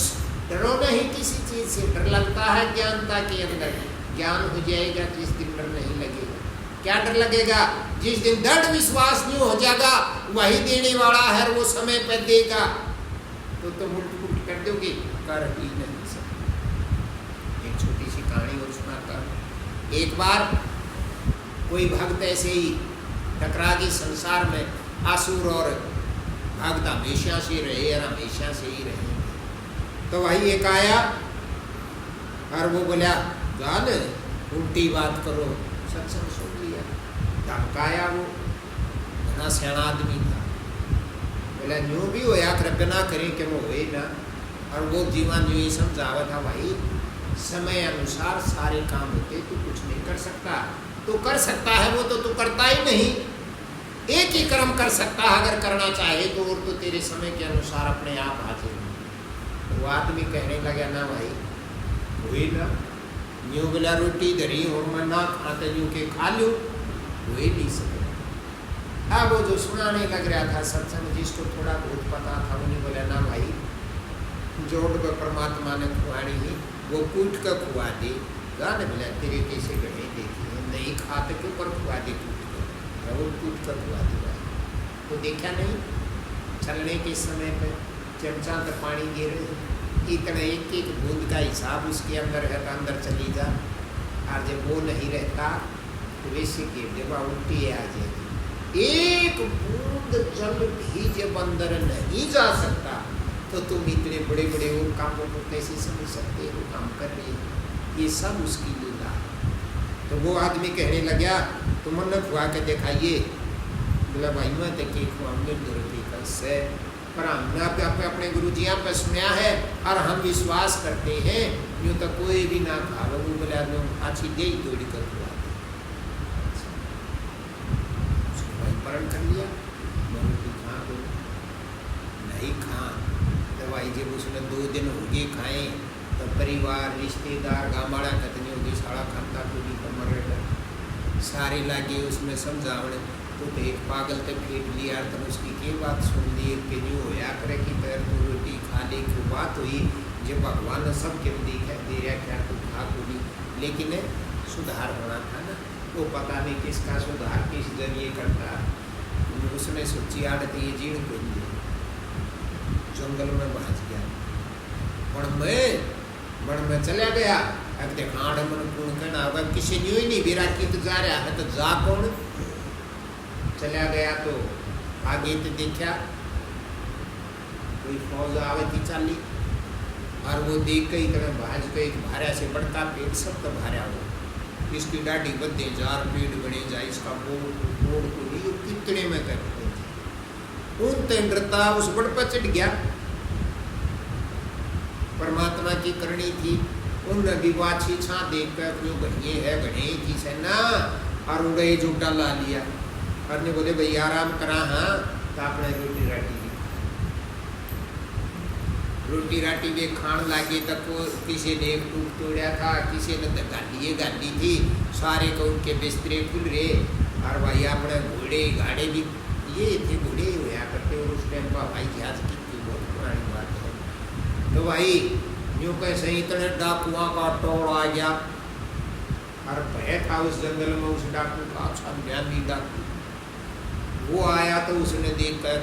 Speaker 1: डरो नहीं किसी चीज़ से, डर लगता है ज्ञानता के अंदर, ज्ञान हो जाएगा जिस दिन डर नहीं लगेगा। क्या डर लगेगा, जिस दिन दृढ़ विश्वास नहीं हो जाएगा वही देने वाला है, वो समय पर देगा, तो तुम उल्ट कर दोगे, कर ही नहीं सकते। एक छोटी सी कहानी और सुनाता। एक बार कोई भक्त ऐसे ही टकरा गई संसार में, आसुर और भक्त हमेशा से रहे और हमेशा से ही रहे। तो वही एक आया और वो बोला जान उल्टी बात करो, सत्संग सुन लिया, धमकाया, वो बड़ा सियाना आदमी था, बोला न्यू भी हो या कृपया ना करें कि वो हुए ना। और वो जीवन जो ये समझावा था, भाई समय अनुसार सारे काम होते, तो कुछ नहीं कर सकता, तो कर सकता है वो तो तू करता ही नहीं, एक ही कर्म कर सकता है अगर करना चाहे तो, और तो तेरे समय के अनुसार अपने आप हाजिर। वो आदमी कहने लगा ना भाई हुई ना, न्यू बोला रोटी धरी और मैं ना खाते न्यू के खा लूँ, वो ही नहीं सके। अब वो जो सुनाने लग रहा था सत्संग, जिसको थोड़ा बहुत पता था, उन्हें बोला ना भाई जोड़ को परमात्मा ने खुआनी ही, वो कूट कर खुआ दे। गाने बोला तेरे कैसे गए देखिए, नहीं खाते क्यों पर खुआ दे, वो कूट कर खुआ देगा। तो देखा नहीं चलने के समय पर चमचा तो पानी गिर इतना एक एक बूंद का हिसाब उसके अंदर है तो अंदर चली जा, और जब वो नहीं रहता तो वैसे के जब उल्टी आ जाएगी। एक बूंद जल भी जब अंदर नहीं जा सकता तो तुम इतने बड़े बड़े वो कामों को कैसे समझ सकते हो? काम कर रहे, ये सब उसकी लीला। तो वो आदमी कहने लगा तुम न खुआ के दिखाइए। बोला भाई मैं तो के खुआऊंगे गुरु कैसे, पर हमने अपने गुरु जी पे सुना है और हम विश्वास करते हैं, यूँ तो कोई भी ना खाओ। वो बोला अच्छी दे तोड़ी कर खुआ। उसको भाई परण कर लिया, रोटी खा दो, नहीं खा। तो भाई जब उसने 2 दिन हो गए खाए तो परिवार रिश्तेदार गामाड़ा खतनी होगी, सारा खाता को भी कमर सारे लागे उसमें समझावने। तो एक पागल तक फेंट लिया तो उसकी के बात सुन ली कि जो होया करे कि पैर तो रोटी खा ले की बात हुई। जब भगवान ने सब क्यों दिखा दे रहा क्या तो खा बोली, लेकिन सुधार होना था ना। वो पता नहीं किसका सुधार किस जरिए करता। उसने सोची आड़ती ये जीण को जंगल में भाज गया, बण में चला गया। अब देखा मन कौन कहना होगा, किसी न्यू ही नहीं बेरा की तो जा रहा है तो जा कौन। चला गया तो आगे तो देखा कोई फौज आवे थी चाली, और वो देख के इतना भाज के एक भारा से बड़का पेड़ सब तो भारा हो, इसकी डाढ़ी बदे जार पेड़ बने जाए, इसका बोड़ को नहीं कितने में करते थे। उन तेंद्रता उस बड़ पर चढ़ गया। परमात्मा की करनी थी। उन विवाची छा देख कर जो घड़िए है घड़े की से ना, और उड़े जुटा ला लिया। और ने बोले भाई आराम करा। हाँ तो आपने रोटी राटी वे खान लागे तक किसी ने एक टूक तोड़ा था, किसी ने तो गाली थी। सारे को उनके बिस्तरे खुल रहे, और भाई अपने घोड़े गाड़े भी ये थे, घोड़े होया करते। और उस टाइम पर भाई जहाज कितनी बहुत पुरानी बात है। तो भाई यूँ कैसे इतने डाकुआ का टोड़ आ गया, और भय था उस जंगल में उस डाकू का। अच्छा ज्ञानी डाकू वो आया तो उसने देख कर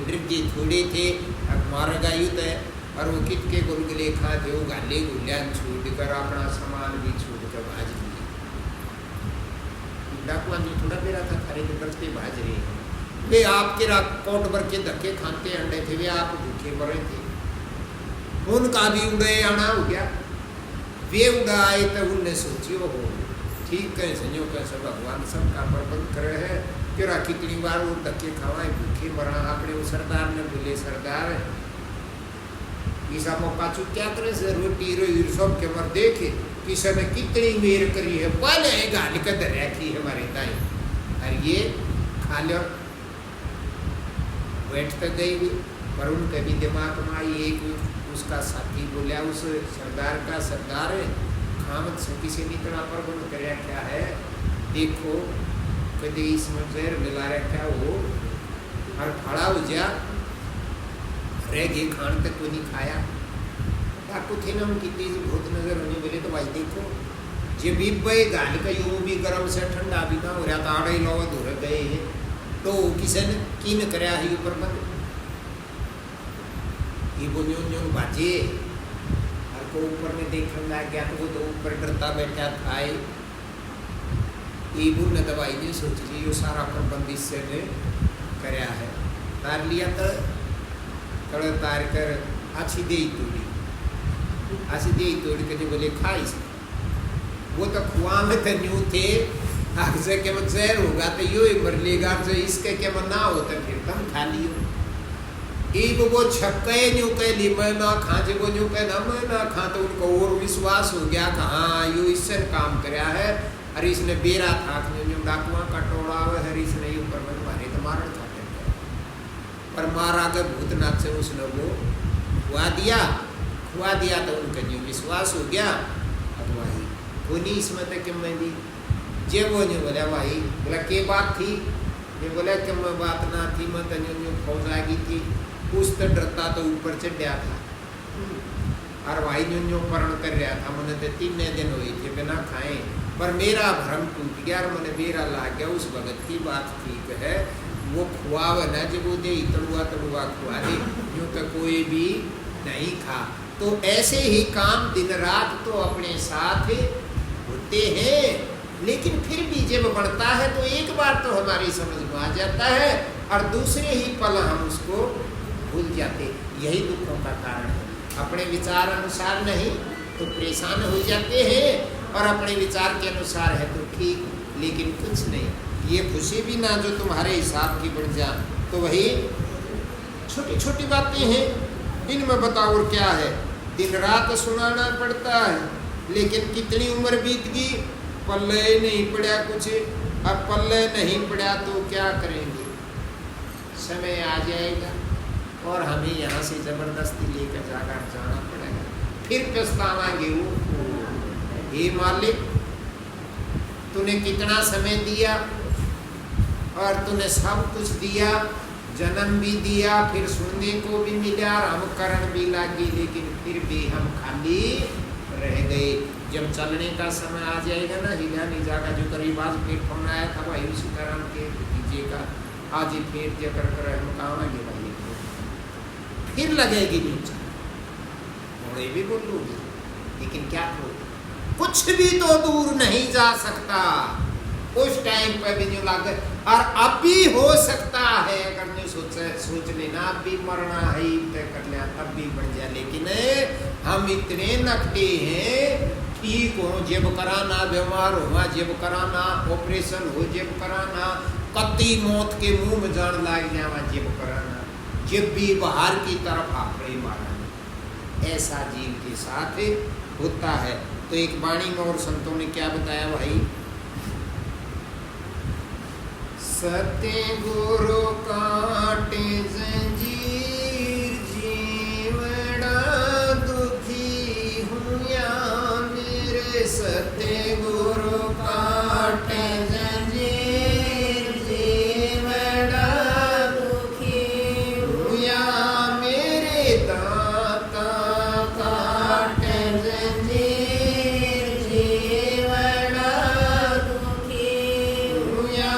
Speaker 1: ड्रिप जी थोड़े थे, अब मारेगा युद्ध है। और वो कित के गुलगुले खा थे, वो गाले गुलिया छूट कर अपना सामान भी छूट कर भाज लिए। डाकुआ ने थोड़ा मेरा था खरीद करते भाज रहे हैं वे, आपके कोट भर के धक्के खाते अंडे थे, वे आप भूखे मरे थे। उनका भी उड़े आना हो गया। वे उड़ाए तो उनने सोची हो ठीक है संयोग कैसे भगवान सबका प्रबंध कर रहे हैं। क्यों कितनी बार वो धक्के खावाए भूखे मरा। अपने वो सरदार ने बोले सरदार ईसा मौका चुप क्या करे से रोटी रोई सब के मर देखे किसी ने कितनी मेर करी है, पहले गाली का दरिया की हमारे ताई, और ये खा लो। बैठ तक गई भी, पर उनके भी दिमाग में आई। एक उसका साथी बोला उस सरदार का, सरदार खामत से किसी ने इतना प्रबंध कराया क्या है, देखो कभी इसमें जहर मिला रखा हो और खड़ा हो जा रह गए खान तक को नहीं खाया। डाकू थे ना उनकी तेज बहुत नजर होने बोले तो भाई देखो जे भी भाई गाल का यूं भी गर्म से ठंडा भी ना हो रहा था, आड़े लोग धुर गए हैं तो किसी ने की न कराया है ऊपर बंद ये बोन्यों बाजे। और को ऊपर में देखने लग गया तो वो तो ऊपर डरता बैठा था। ये बुन दवाई नहीं सोच ली, यो सारा प्रबंध इससे ने कराया है। तार लिया तो कड़ तार कर अच्छी दे तोड़ी के बोले खाई से। वो तो खुआ में तो न्यू थे आगे के मत जहर होगा तो यो ही मर लेगा, जो इसके के मन ना होता फिर तुम खा लियो। एक वो छक्के न्यू कह ली मैं ना खा, जब वो न्यू कह ना मैं ना खा तो उनको और विश्वास हो गया कि हाँ यो इससे काम कराया है। और इसने बेरा था डाकुआ का टोड़ा है, इसने ऊपर में मारे तो मारण था पर मारा के भूतनाथ से उसने वो खुआ दिया तो उनका जो विश्वास हो गया। अब भाई वो नहीं इसमें तक मैं भी जे वो नहीं बोला भाई, बोला के बात थी, ये बोला कि मैं बात ना थी, मैं तो न्यू फौज आ गई थी, कुछ तो डरता तो ऊपर चढ़ गया था। और भाई न्यू परण कर रहा था, मैंने तो 3 दिन हुए थे बिना खाए, पर मेरा भ्रम टूट गया और मैंने मेरा ला गया। उस भगत की बात ठीक है, वो खुआव न जब वो दे तड़ुआ खुआ दे, यूँ तो कोई भी नहीं खा। तो ऐसे ही काम दिन रात तो अपने साथ होते हैं, लेकिन फिर भी जब बढ़ता है तो एक बार तो हमारी समझ में आ जाता है और दूसरे ही पल हम उसको भूल जाते। यही दुखों का कारण है। अपने विचार अनुसार नहीं तो परेशान हो जाते हैं, और अपने विचार के अनुसार है तो ठीक, लेकिन कुछ नहीं। ये खुशी भी ना जो तुम्हारे हिसाब की बढ़ जा, तो वही छोटी छोटी बातें हैं, इनमें बताओ और क्या है। दिन रात सुनाना पड़ता है, लेकिन कितनी उम्र बीत गई, पल्ले नहीं पड़ा कुछ। अब पल्ले नहीं पड़ा तो क्या करेंगे, समय आ जाएगा और हमें यहाँ से जबरदस्ती लेकर जाना पड़ेगा, फिर पछतावांगे। वो हे मालिक, तूने कितना समय दिया और तूने सब कुछ दिया, जन्म भी दिया, फिर सुनने को भी मिला, हम करण भी लागे, लेकिन फिर भी हम खाली रह गए। जब चलने का समय आ जाएगा ना, हिला नहीं जाएगा। जो करीब आज प्लेटफॉर्म आया था भाई सीताराम के डीजे का, आज ही फिर जकर कर हम कहाँ गए भाई, फिर लगेगी नीचे थोड़े भी बोलूँगी, लेकिन क्या करो, कुछ भी तो दूर नहीं जा सकता। उस टाइम पर भी जो लगे, और अब भी हो सकता है, अगर नहीं सोच लेना अब भी मरना है तय कर लिया, तब भी बढ़ जाए। लेकिन हम इतने नकटे हैं, ठीक हो जब कराना, बीमार हुआ जब कराना, ऑपरेशन हो जब कराना, कत्ती मौत के मुंह में जान लाग जावा जब कराना, जब भी बाहर की तरफ आखिरी मारना। ऐसा जीव के साथ होता है। तो एक वाणी में और संतों ने क्या बताया भाई, सत्य गुरु काटे जंजीर, जीवड़ा दुखी हुआ मेरे, सत्य गुरु काटे जंजीर, जीवड़ा दुखी हुआ मेरे, दाता काटे जंजीर, जीवड़ा दुखी हुआ।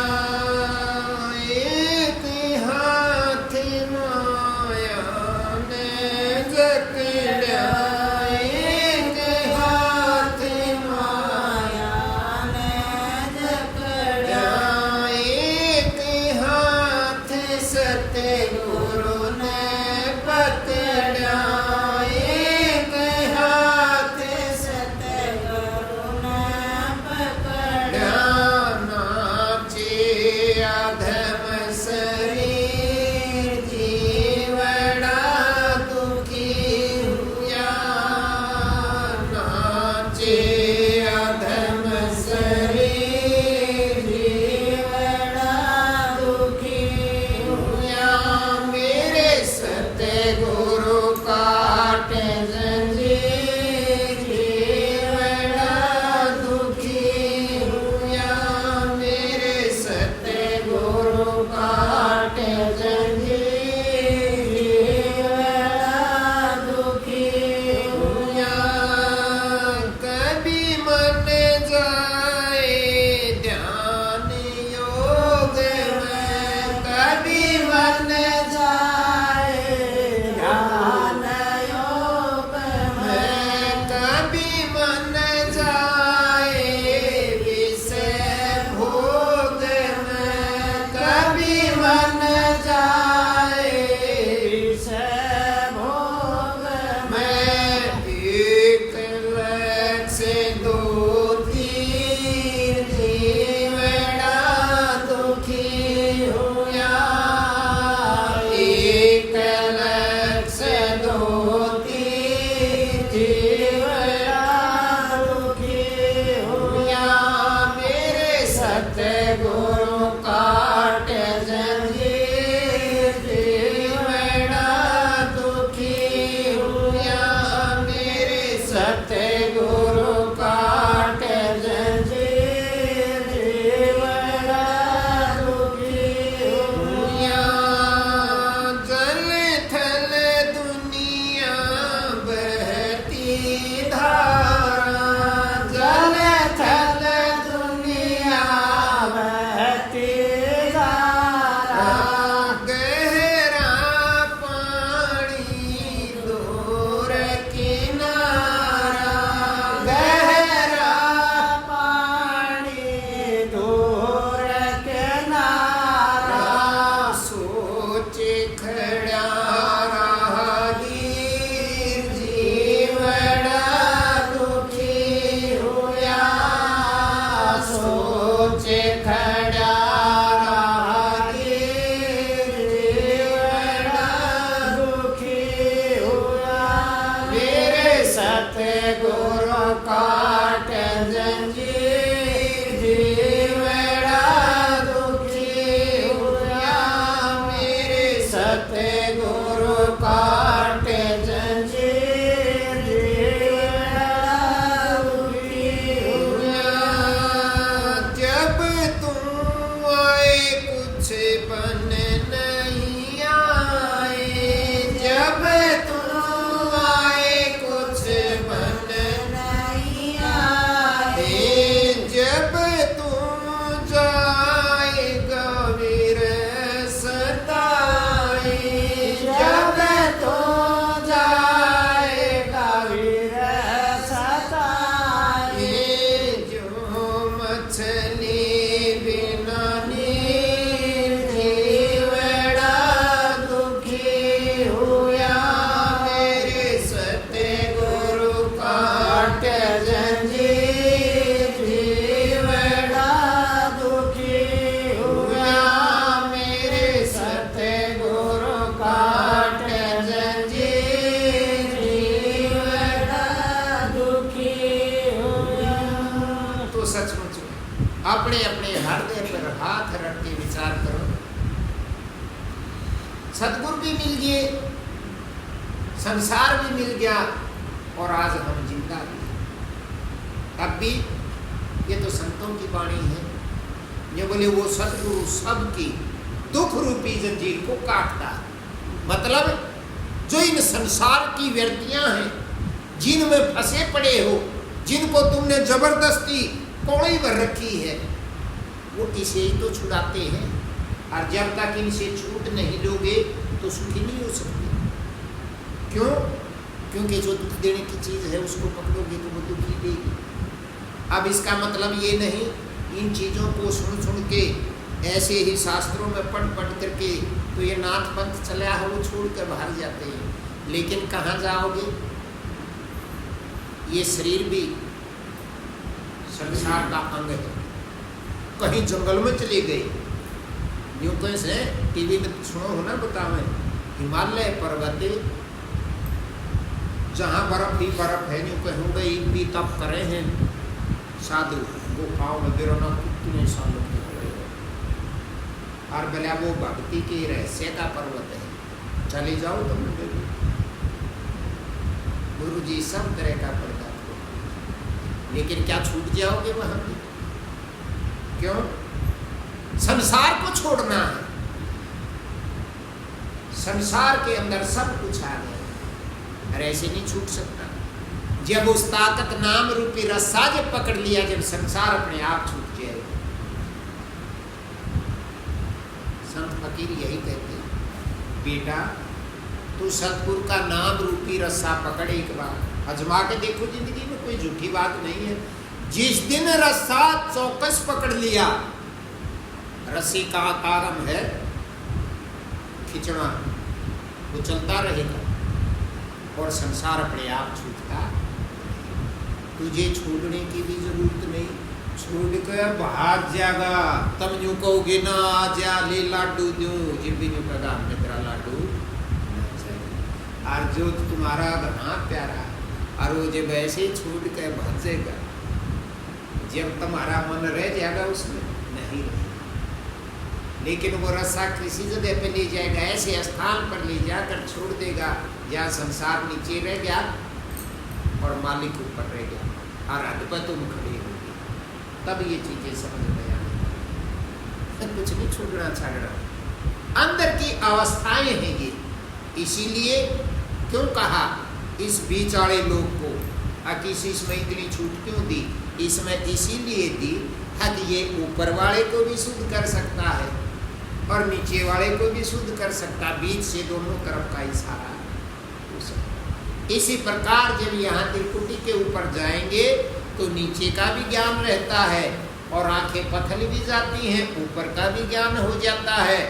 Speaker 1: अपने अपने हृदय पर हाथ रख के विचार करो। सतगुरु भी मिल गए, संसार भी मिल गया, और आज हम जिंदा भी। अब भी ये तो संतों की वाणी है। ये बोले वो सतगुरु सबकी दुख रूपी जंजीर को काटता है। मतलब जो इन संसार की व्यर्थियां हैं, जिनमें फंसे पड़े हो, जिनको तुमने जबरदस्ती कौड़ी पर रखी है, वो इसे ही तो छुड़ाते हैं। और जब तक इनसे छूट नहीं लोगे तो सुखी नहीं हो सकते। क्यों? क्योंकि जो दुख देने की चीज़ है उसको पकड़ोगे तो वो दुख ही देगी। अब इसका मतलब ये नहीं इन चीज़ों को सुन सुन के ऐसे ही शास्त्रों में पढ़ करके तो ये नाथ पंथ चला है वो छोड़ कर भाग जाते हैं। लेकिन कहाँ जाओगे? ये शरीर भी संसार का अंग है। कहीं जंगल में चले गए, यूँ कैसे टीवी में सुनो हो ना, बतावे हिमालय पर्वत जहाँ बर्फ ही बर्फ है, यूँ कहूँगा भी तप करे हैं साधु गुफाओं में बिरोना कितने सालों के हुए, और बोला वो भक्ति के रहस्य का पर्वत है, चले जाओ तुम। गुरु जी सब तरह का पर्दा, लेकिन क्या छूट जाओगे वहां भी? क्यों? संसार को छोड़ना है। संसार के अंदर सब कुछ आ गया, और ऐसे नहीं छूट सकता। जब उस ताकत नाम रूपी रस्सा जब पकड़ लिया, जब संसार अपने आप छूट जाए। संत फकीर यही कहते हैं, बेटा तू सतगुरु का नाम रूपी रस्सा पकड़ एक बार, अजमा के देखो जिंदगी में, कोई झूठी बात नहीं है। जिस दिन रस्सा चौकस पकड़ लिया, रस्सी का आकार है खिंचना, वो चलता रहेगा और संसार अपने आप छूटता। तुझे छोड़ने की भी जरूरत नहीं, छोड़ कर भाग जाएगा। तब यूँ कहोगे ना आजा ले लाडू दूं, जिन भी यूँ कहा हमने तेरा लाडू, और जो तुम्हारा घना प्यारा, और वो जब ऐसे छूट कर भागेगा, जब तुम्हारा मन रह जाएगा उसमें नहीं रहे। लेकिन वो रस्सा किसी जगह पे ले जाएगा, ऐसे स्थान पर ले जाकर छोड़ देगा जहाँ संसार नीचे रह गया और मालिक ऊपर रह गया, और हद पर तुम खड़े होगे। तब ये चीजें समझ में आएंगी। कुछ नहीं छूटना छाड़ना, अंदर की अवस्थाएं हैं ये। इसीलिए क्यों कहा इस बीच वाले लोग को किसी इसमें इतनी छूट क्यों दी? इसमें इसीलिए दी है कि ये ऊपर वाले को भी शुद्ध कर सकता है और नीचे वाले को भी शुद्ध कर सकता, बीच से दोनों तरफ का इशारा हो सकता। इसी प्रकार जब यहाँ त्रिकुटी के ऊपर जाएंगे तो नीचे का भी ज्ञान रहता है, और आंखें पथल भी जाती हैं, ऊपर का भी ज्ञान हो जाता है,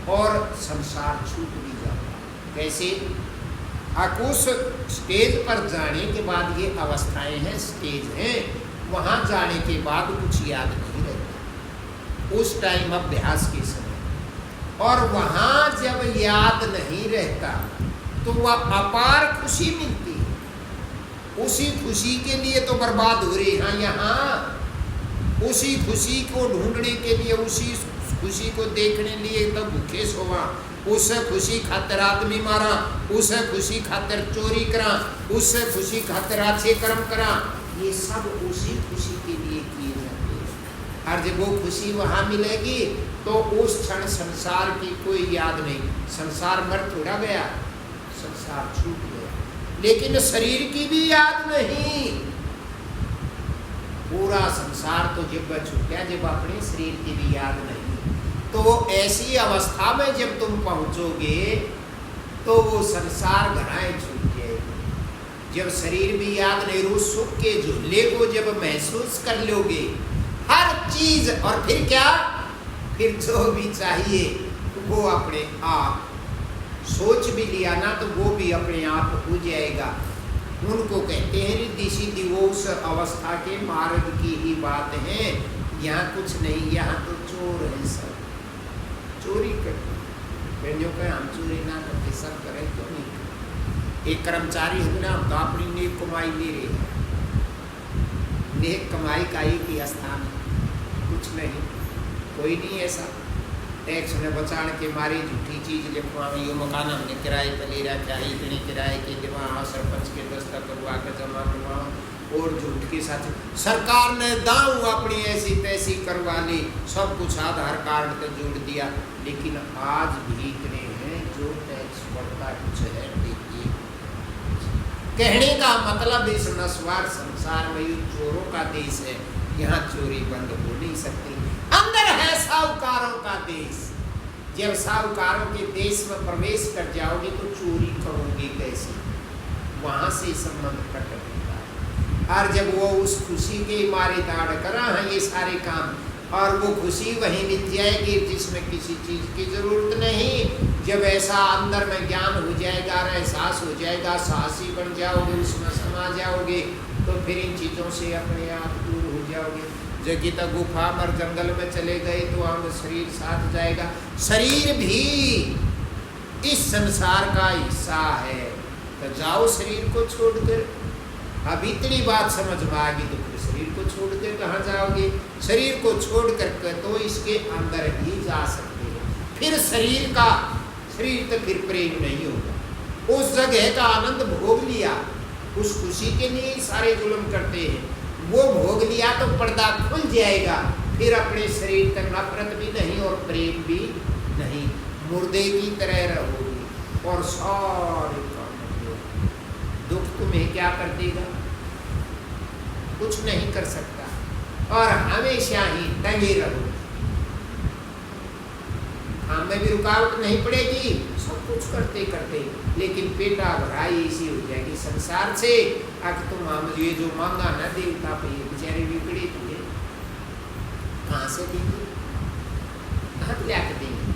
Speaker 1: और संसार छूट भी जाता है। कैसे? उस स्टेज पर जाने के बाद, ये अवस्थाएं हैं, स्टेज हैं, वहाँ जाने के बाद कुछ याद नहीं रहता उस टाइम अभ्यास के समय। और वहाँ जब याद नहीं रहता तो वह अपार खुशी मिलती है। उसी खुशी के लिए तो बर्बाद हो रही है यहाँ, उसी खुशी को ढूंढने के लिए, उसी खुशी को देखने लिए तो भूखे सोवा, उस खुशी खातर आदमी मारा, उस खुशी खातर चोरी करा, उस खुशी खातर अच्छे कर्म करा, ये सब उसी खुशी के लिए किए जाते हैं। और जब वो खुशी वहाँ मिलेगी तो उस क्षण संसार की कोई याद नहीं। संसार मर थोड़ा गया, संसार छूट गया, लेकिन शरीर की भी याद नहीं। पूरा संसार तो जब छूट गया, जब अपने शरीर की भी याद नहीं। तो ऐसी अवस्था में जब तुम पहुंचोगे तो वो संसार घराएं छूट जाएगी। जब शरीर भी याद नहीं, रोज सुख के झूले को जब महसूस कर लोगे हर चीज, और फिर क्या, फिर जो भी चाहिए वो अपने आप, सोच भी लिया ना तो वो भी अपने आप हो जाएगा। उनको कहते हैं रिद्धि सिद्धि, वो उस अवस्था के मार्ग की ही बात है। यहाँ कुछ नहीं, यहाँ तो चोर है सब, चोरी करते हम चोरी ना करते, सब करें क्यों नहीं करते? एक कर्मचारी है ना, तो अपनी नेक कमाई ले रहे हैं, नेक कमाई का एक ही स्थान है, कुछ नहीं, कोई नहीं ऐसा। टैक्स में बचाण के मारे झूठी चीज़ लिखवा, यो मकान हमने किराए पर ले रखा है, इतने किराए के दिवा, सरपंच के दस्तखत करवा के जमा करवाओ, और झूठ के साथ सरकार ने दाऊ अपनी ऐसी तैसी करवा ली, सब कुछ आधार कार्ड पे जोड़ दिया। लेकिन आज भी इतने हैं जो टैक्स बढ़ता कुछ है। देखिए, कहने का मतलब इस नस्वार संसार में ये चोरों का देश है, यहाँ चोरी बंद हो नहीं सकती। अंदर है साहूकारों का देश। जब साहूकारों के देश में प्रवेश कर जाओगे तो चोरी करोगे कैसे, वहां से संबंध कट जाता है। और जब वो उस खुशी के मारे दाड़ करा है ये सारे काम, और वो खुशी वहीं मिल जाएगी जिसमें किसी चीज की जरूरत नहीं। जब ऐसा अंदर में ज्ञान हो जाएगा, एहसास हो जाएगा, साहसी बन जाओगे, उसमें समा जाओगे, तो फिर इन चीजों से अपने आप दूर हो जाओगे। जगह तक गुफा और जंगल में चले गए तो अंग शरीर साथ जाएगा। शरीर भी इस संसार का हिस्सा है, तो जाओ शरीर को छोड़कर। अब इतनी बात समझ में आ गई तो फिर शरीर को छोड़कर कहाँ जाओगे? शरीर को छोड़ कर तो इसके अंदर ही जा सकते हो। फिर शरीर तो फिर प्रेम नहीं होगा। उस जगह का आनंद भोग लिया, उस खुशी के लिए सारे जुल्म करते हैं, वो भोग लिया तो पर्दा खुल जाएगा। फिर अपने शरीर तक नफरत भी नहीं और प्रेम भी नहीं, मुर्दे की तरह रहोगे। और सारे दुख तुम्हें क्या कर देगा? कुछ नहीं कर सकता, और हमेशा ही टंगे रहो। काम में भी रुकावट नहीं पड़ेगी, सब कुछ करते करते, लेकिन पेटा भराई इसी हो जाएगी संसार से। अब तुम ये जो मांगा ना देवता पे, ये बेचारे बिगड़े थे, कहाँ से देंगे, कहाँ ला के देंगे?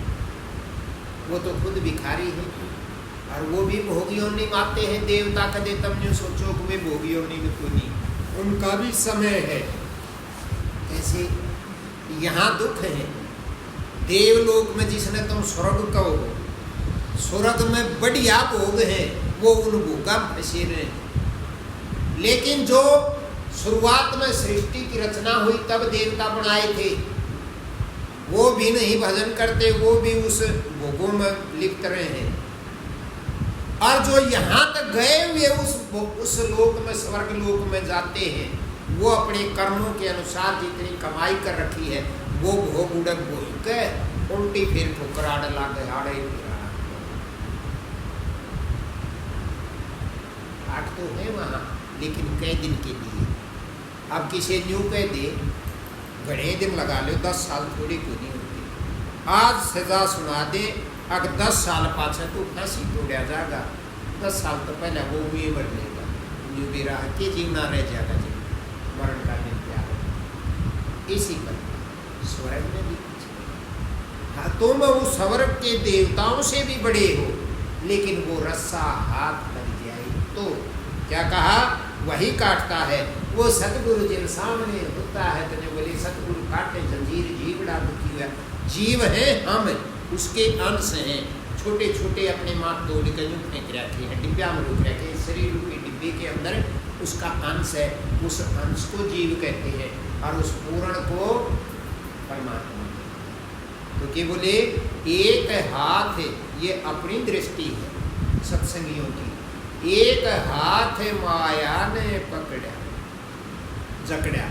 Speaker 1: वो तो खुद भिखारी है, और वो भी भोगियों नहीं मानते हैं। देवता का दे तम जो सोचो कि वे भोगियों नहीं कोई, उनका भी समय है। ऐसे यहाँ दुख है। देवलोक में जिसने तुम स्वर्ग कहो, स्वर्ग में बढ़िया भोग है, वो उन भोगा फंसे रहे। लेकिन जो शुरुआत में सृष्टि की रचना हुई तब देवता बनाए थे, वो भी नहीं भजन करते, वो भी उस भोगों में लिप्त रहे हैं। और जो यहाँ तक गए हुए उस लोक में, स्वर्ग लोक में जाते हैं, वो अपने कर्मों के अनुसार जितनी कमाई कर रखी है वो भोग उड़क भोग के उल्टी फिर ठुकराड़ लागे हाड़े आठ तो है वहाँ, लेकिन कई दिन के लिए। अब किसी न्यू कह दे घड़े दिन लगा लो, 10 साल थोड़ी को नहीं होती। आज सजा सुना दे, अगर 10 साल पाछे तो फांसी तोड़ा जाएगा, 10 साल तो पहले वो भी बढ़ लेगा, न्यू भी रहा के जीवना रह जाएगा, जी मरण का दिन प्यार। इसी पर स्वर्ग में भी हाँ, तुम उस स्वर्ग के देवताओं से भी बड़े हो, लेकिन वो रस्सा हाथ लग जाए तो क्या कहा, वही काटता है। वो सतगुरु जिन सामने होता है, तो बोले सतगुरु काटे जंजीर जीवड़ा दुखी हुआ। जीव है हम, उसके अंश हैं, छोटे छोटे अपने माथ तोड़ कर यूँ फेंक रखे हैं, डिब्बा में रोक रखे हैं, शरीर रूपी डिब्बे के अंदर उसका अंश है, उस अंश को जीव कहते हैं, और उस पूर्ण को परमात्मा। तो क्या बोले, एक हाथ, ये अपनी दृष्टि है सत्संगियों की, एक हाथ माया ने पकड़ा जकड़ा।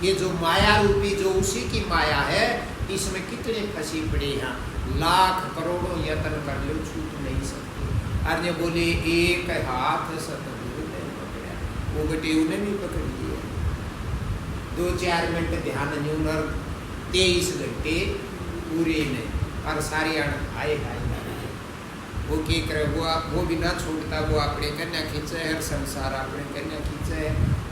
Speaker 1: ये जो माया रूपी, जो उसी की माया है, इसमें कितने फंसी पड़े हैं, लाख करोड़ों यत्न कर लो छूट नहीं सकते। अर्य बोले एक हाथ सतगुरु ने पकड़ा, वो बेटे उन्हें भी पकड़ लिया। 2-4 मिनट ध्यान न्यूनर 23 घंटे पूरे ने, और सारी आए वो के करे, वो भी ना छोड़ता, वो अपने कन्या खींचे, हर संसार अपने कन्या खींचे।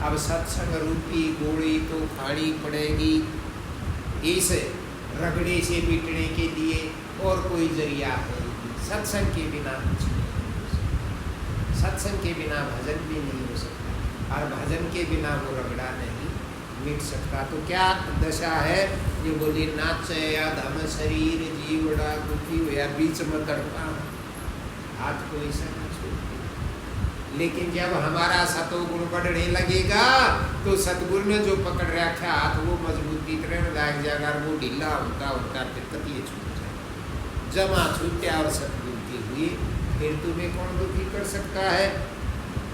Speaker 1: अब सत्संग रूपी गोली तो खानी पड़ेगी, इस रगड़े से बीटने के लिए और कोई जरिया है। सत्संग के बिना कुछ नहीं हो सकता, सत्संग के बिना भजन भी नहीं हो सकता, और भजन के बिना वो रगड़ा नहीं मिट सकता। तो क्या दशा है, ये बोली नाचे अधम शरीर जीवड़ा दुखी हुआ, बीच में तड़पा, हाथ को ऐसा ना छोड़, लेकिन जब हमारा सतोगुण बढ़ने लगेगा तो सतगुरु ने जो पकड़ रखा हाथ वो मजबूती तरह लग जाएगा और वो ढीला होता होता फिर तभी छूट जाएगा। जमा छूटा और सतबुद्धि हुई फिर तुम्हें कौन दुखी कर सकता है।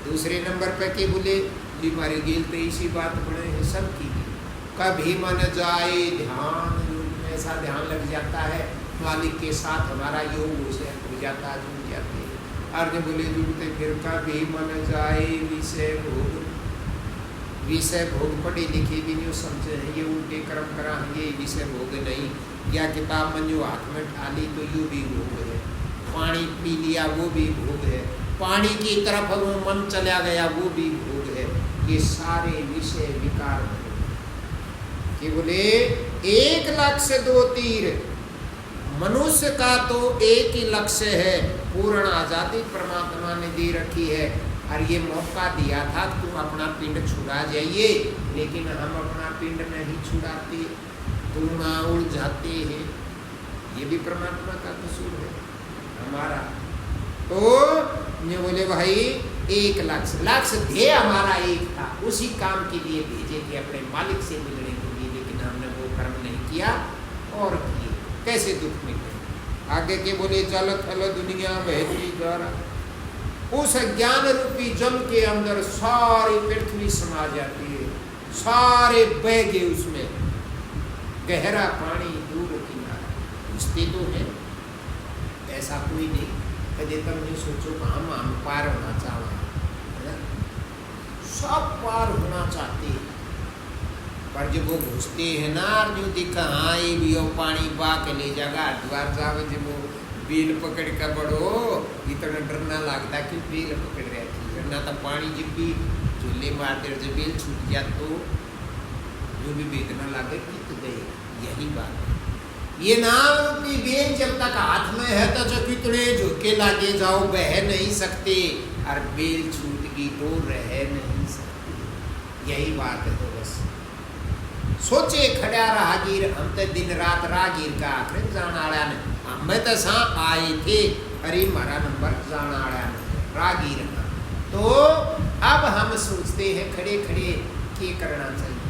Speaker 1: दूसरे नंबर पे के बोले जी मारे गेल तो इसी बात बने हैं सब की। कभी मन जाए ध्यान में ऐसा ध्यान लग जाता है मालिक के साथ हमारा योग उसे हो जाता है, जुड़ जाते हैं। अर्जुन बोले जुड़ते फिर कभी मन जाए विषय भोग। विषय भोग पढ़े लिखे भी नहीं समझे हैं, ये उल्टे कर्म करा है, ये विषय भोग नहीं। या किताब मन जो हाथ में ठाली तो यू भी भोग है। पानी पी लिया वो भी भोग है। पानी की तरफ वो मन चला गया वो भी भोग है। ये सारे विषय विकार कि बोले एक लक्ष्य दो तीर। मनुष्य का तो एक ही लक्ष्य है, पूर्ण आजादी परमात्मा ने दे रखी है। और ये मौका दिया था तुम अपना पिंड छुड़ा जाइए, लेकिन हम अपना पिंड नहीं छुड़ाते, तुम उड़ जाते हैं। ये भी परमात्मा का कसूर है हमारा। तो ये बोले भाई एक लक्ष्य ध्येय हमारा एक था, उसी काम के लिए भेजे थे अपने मालिक से मिलने के लिए, लेकिन हमने वो कर्म नहीं किया और किए कैसे दुख मिले। आगे के बोले चल थल दुनिया बहती द्वारा। उस ज्ञान रूपी जल के अंदर सारी पृथ्वी समा जाती है, सारे बह गए उसमें। गहरा पानी दूर किनारा पूछते तो है, ऐसा कोई नहीं कदे तक नहीं सोचो हम पार होना चाहते, सब पार होना चाहते हैं। पर जब वो घुसते हैं ना जो दिखा हाँ ये भी हो पानी बा के ले जाएगा द्वार जावे, जब वो बेल पकड़ कर बढ़ो इतना डरना लगता कि बेल पकड़ रही थी, डरना तो पानी जब भी झूले मारते जब बेल छूट जाए तो जो भी वेदना लगे कि तो गए। यही बात है, ये नाम की बेल जब तक हाथ में है तो जो कितने झुके लागे जाओ बह नहीं सकते, और बेल छूट गई तो रह नहीं सकते। यही बात है। तो बस सोचे खड़ा राहगीर, हम तो दिन रात राहगीर का आखिर जाना आया ने हमें तो सा आए थे, अरे हमारा नंबर जाना आया राहगीर का। तो अब हम सोचते हैं खड़े खड़े क्या करना चाहिए,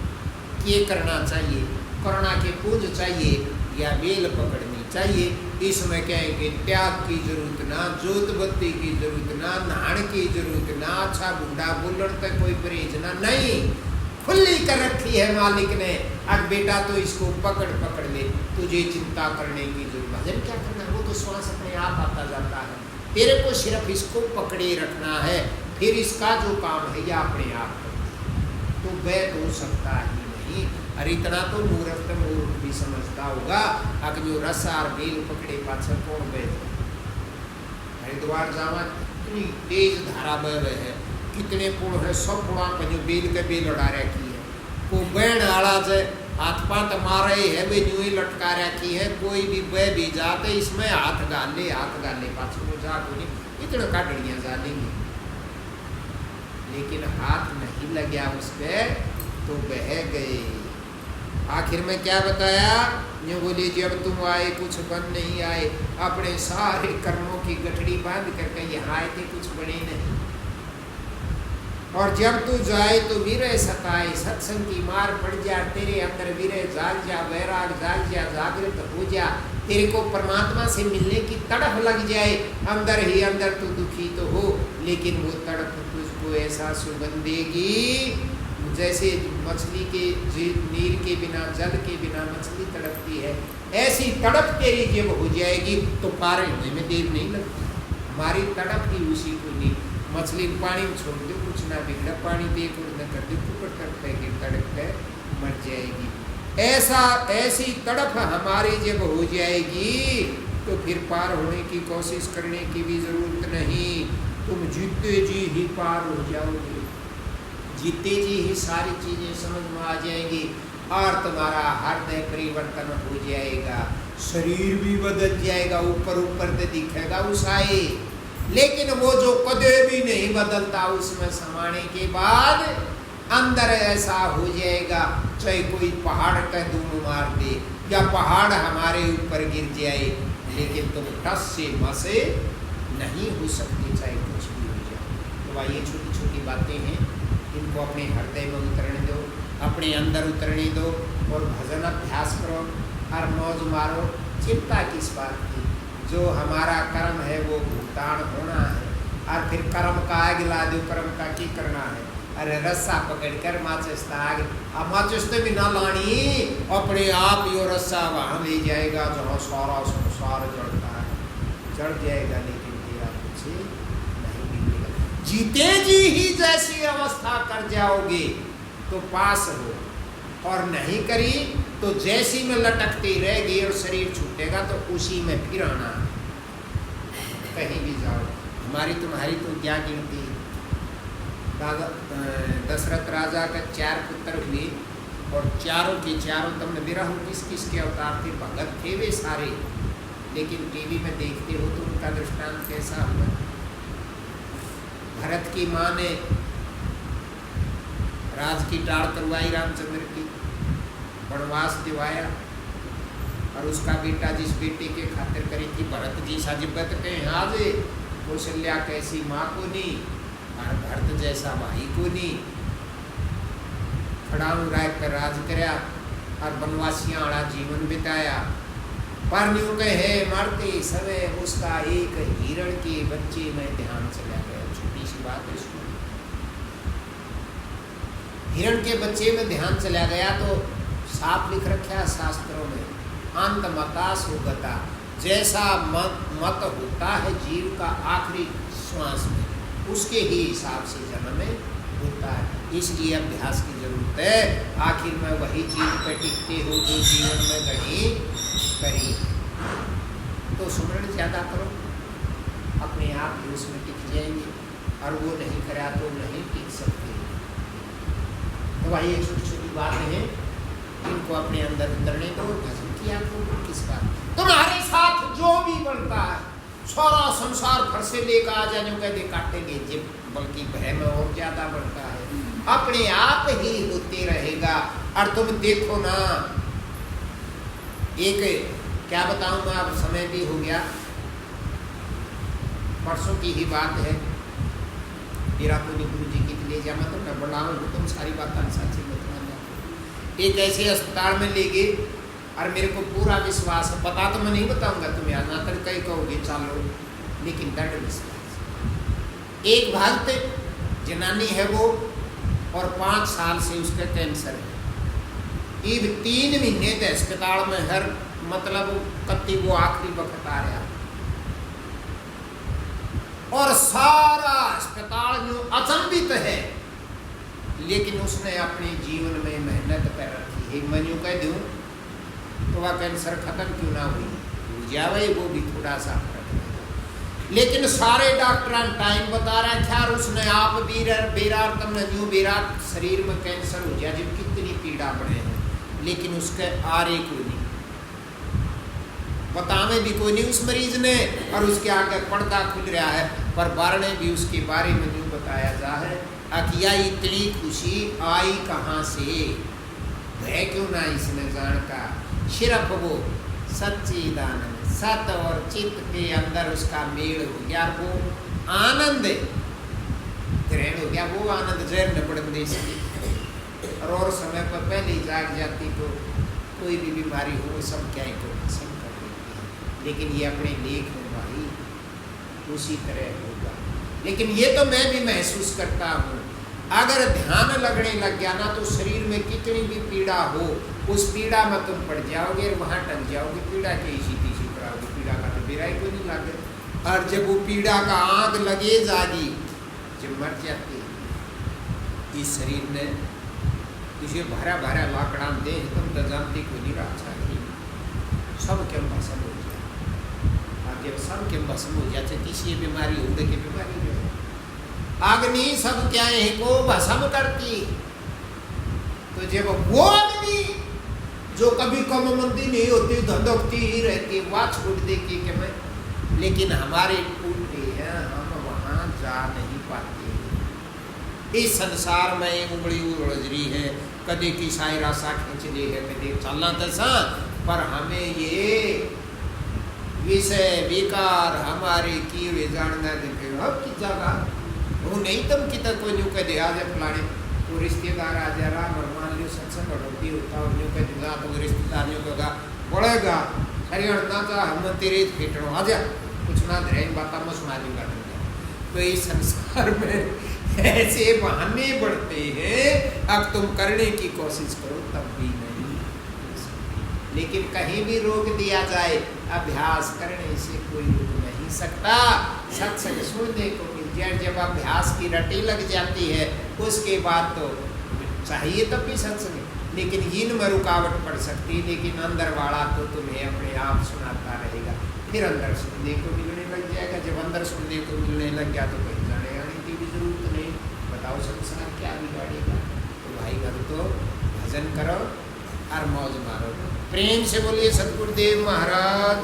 Speaker 1: क्या करना चाहिए, करना के पूज चाहिए या बेल पकड़नी चाहिए। इसमें कहेंगे त्याग की जरूरत ना, जोत बत्ती की जरूरत ना, नहान की जरूरत ना, अच्छा बूढ़ा बुल्लड़ तक कोई परहेज ना, नहीं खुली कर रखी है मालिक ने। अब बेटा तो इसको पकड़ पकड़ ले, तुझे चिंता करने की जरूरत। भजन क्या करना है, वो तो श्वास अपने आप आता जाता है, तेरे को सिर्फ इसको पकड़े रखना है, फिर इसका जो काम है या अपने आप करना। तो वैध हो सकता ही नहीं। और इतना तो मूर्ख भी समझता होगा अगर जो रसा और बेल पकड़े पाछे कौन वैध। हरिद्वार जावा कितनी तेज धारा बह रहे है, कितने पुल है, सब पुड़ा पर जो बेल के बेल उड़ा रखी है। को बैण आड़ा से हाथ पात मारे है वे यूं ही लटका रखी है, कोई भी बह भी जाते इसमें हाथ गाले पाछे वो जा को नहीं इतना काटड़ियाँ जा लेंगे, लेकिन हाथ नहीं लगा उस पर तो बह गए। आखिर में क्या बताया, यूँ बोली जब तुम आए कुछ बन नहीं आए, अपने सारे कर्मों की गठड़ी बांध करके यहाँ आए थे, कुछ बने नहीं। और जब तू जाए तो विरह सताए, सत्संग की मार पड़ जा, तेरे अंदर विरह जाग जा, वैराग जाग जा, जागृत हो जा, तेरे को परमात्मा से मिलने की तड़प लग जाए। अंदर ही अंदर तू दुखी तो हो, लेकिन वो तड़प तुझको ऐसा सुगंध देगी जैसे मछली के नीर के बिना, जल के बिना मछली तड़पती है, ऐसी तड़प तेरी जब हो जाएगी तो पार होने में देर नहीं लगती। हमारी तड़प ही उसी को नहीं, मछली पानी में छोड़ दो कुछ ना बिगड़ा, पानी देख न कर दो कुकर तड़पेगी, तड़प कर मर जाएगी। ऐसी तड़प हमारी जब हो जाएगी तो फिर पार होने की कोशिश करने की भी जरूरत नहीं, तुम जीते जी ही पार हो जाओगे, जीते जी ही सारी चीजें समझ में आ जाएंगी और तुम्हारा हृदय परिवर्तन हो जाएगा, शरीर भी बदल जाएगा, ऊपर ऊपर से दिखेगा उसाए, लेकिन वो जो कदे भी नहीं बदलता उसमें समाने के बाद अंदर ऐसा हो जाएगा चाहे कोई पहाड़ का धूम मार दे या पहाड़ हमारे ऊपर गिर जाए, लेकिन तुम टस से मसे नहीं हो सकते चाहे कुछ भी हो जाए। भाई ये छोटी छोटी बातें हैं, इनको अपने हृदय में उतरने दो, अपने अंदर उतरने दो और भजन अभ्यास करो और मौज मारो। चिंता किस बात की, जो हमारा कर्म है वो भुगतान होना है, और फिर कर्म का आग ला दो, कर्म का की करना है। अरे रस्सा पकड़ कर माचिस आग, अब माचिस भी ना लानी, अपने आप यो रस्सा वहाँ ले जाएगा जहाँ सारा संसार जड़ता है, जड़ जाएगा, लेकिन तेरा कुछ नहीं मिलेगा। जीते जी ही जैसी अवस्था कर जाओगे तो पास हो, और नहीं करी तो जैसी में लटकती रहेगी और शरीर छूटेगा तो उसी में फिर आना। कहीं भी जाओ, हमारी तुम्हारी तो क्या गिनती। दशरथ राजा का 4 पुत्र हुए और चारों के चारों तुमने विरह किस किस के अवतार थे, भगत थे वे सारे, लेकिन टीवी में देखते हो तो उनका दृष्टांत कैसा हुआ। भरत की माँ ने राज की टाड़ करवाई रामचंद्र की, वनवास दिवाया, और उसका बेटा जिस बेटे के खातिर करी थी भरत जी साजिबत के आज कौशल्या कैसी माँ को नहीं, और भरत जैसा भाई को नहीं, खड़ाऊ राय कर राज करया और वनवासियां वाला जीवन बिताया। पर न्यू कहे मरते समय उसका एक हिरण के बच्चे में ध्यान चला गया। छोटी सी बात है, इसको हिरण के बच्चे में ध्यान चला गया तो साफ लिख रखा है शास्त्रों में, अंत मतास होगता, जैसा मत होता है जीव का आखिरी श्वास में, उसके ही हिसाब से जन्म में होता है। इसलिए अभ्यास की जरूरत है। आखिर में वही चीज पर टिकते हो जो जीवन में घड़ी करी। तो सुमरण ज्यादा करो, अपने आप ही उसमें टिक जाएंगे, और वो नहीं करा तो नहीं टिक सकते। तो भाई ये छोटी छोटी बातें हैं, इनको अपने अंदर उतरने दो। भजन किया तो किस बात, तुम्हारे साथ जो भी बनता है सारा संसार भर से लेकर आ जाने कहते काटेंगे जिब, बल्कि भय में और ज्यादा बढ़ता है, अपने आप ही होते रहेगा। और तुम देखो ना, एक क्या बताऊं मैं, अब समय भी हो गया, परसों की ही बात है, मेरा तो गुरु जी की ले जा, मतलब मैं बढ़ाऊँ तुम सारी बात साची बता। एक ऐसे अस्पताल में ले गए और मेरे को पूरा विश्वास है, पता तो मैं नहीं बताऊंगा तुम्हें, आज ना तक कहीं कहोगे चलो, लेकिन दृढ़ विश्वास। एक भक्त जनानी है वो, और 5 साल से उसका कैंसर है। ये 3 महीने तक अस्पताल में, हर मतलब कत्ती वो आखिरी वक्त आ रहा, और सारा अस्पताल जो अचंभित है, लेकिन उसने अपने जीवन में मेहनत कर रखी है। मैं यूँ कह दूँ तो वह कैंसर खत्म क्यों ना हुई जावे, वो भी थोड़ा सा फर्क है, लेकिन सारे डॉक्टर टाइम बता रहा था, और उसने आप बेरार तुमने यूँ बेरार शरीर में कैंसर हो जाए, जब कितनी पीड़ा बढ़े हैं, लेकिन उसके आरे कोई नहीं बतावे भी कोई नहीं उस मरीज ने, और उसके आगे पर्दा खुल रहा है, पर बारने भी उसके बारे में यूँ बताया जा है, अकिया इतनी खुशी आई कहाँ से, भय क्यों ना इसने जान का, सिर्फ वो सच्चिदानंद सत और चित्त के अंदर उसका मेल हो गया, वो आनंद ग्रहण हो गया, वो आनंद जैन न पड़ दे सके। और समय पर पहले ही जाग जाती तो कोई भी बीमारी हो सब क्या को पसंद कर देती है, लेकिन ये अपने लेख में भाई उसी तरह होगा। लेकिन ये तो मैं भी महसूस करता हूँ, अगर ध्यान लगने लग गया ना तो शरीर में कितनी भी पीड़ा हो, उस पीड़ा में तुम पड़ जाओगे और वहाँ टक जाओगे, पीड़ा के इसी तीसी कराओगे, पीड़ा का तो बेरा ही कोई नहीं लगे। और जब वो पीड़ा का आग लगे जागी, जब मर जाती इस शरीर ने इसे भरा भरा लाकड़ा दे, तुम तो जानती को नहीं रहा नहीं, सब क्यों भस्म हो जाए, और जब सब क्यों भस्म हो जाते किसी बीमारी उड़ के बीमारी जो है अग्नि सब क्या है को भस्म करती, तो जब वो अग्नि जो कभी कम मंदी नहीं होती धधकती ही रहती, वह छोड़ देगी कि मैं, लेकिन हमारे टूटते हैं, हम वहाँ जा नहीं पाते। इस संसार में उंगली उलझ रही है, कदे की साई रासा खींच ली है, कदे चलना तैसा, पर हमें ये विषय विकार हमारे किए जानना देखे अब की जगह वो नहीं तुम कि तक कोई यूँ कह दे आज फलाने वो रिश्तेदार आ जा रहा और मान लियो सत्संग बढ़ोती होता और यूँ कह दूँगा तो रिश्तेदार यूँ कहेगा बढ़ेगा हरियाणा का हम तेरे फेटनो आ जा कुछ ना धरे बात में सुना दूंगा। तो इस संसार में ऐसे बहाने बढ़ते हैं, अब तुम करने की कोशिश करो तब भी नहीं। लेकिन कहीं भी रोक दिया जाए, अभ्यास करने से कोई रोक नहीं सकता। सत्संग सुनने को मिल जाए, जब अभ्यास की रटी लग जाती है उसके बाद तो चाहिए तब भी सत्संग, लेकिन इन में रुकावट पड़ सकती, लेकिन अंदर वाला तो तुम्हें अपने आप सुनाता रहेगा, फिर अंदर सुनने को मिलने लग जाएगा। जब अंदर सुनने को मिलने लग गया तो कहीं जाने आने की भी जरूरत नहीं। बताओ संसार क्या बिगाड़ेगा। तो भाई घर तो भजन करो और मौज मारो। प्रेम से बोलिए सतगुरुदेव महाराज।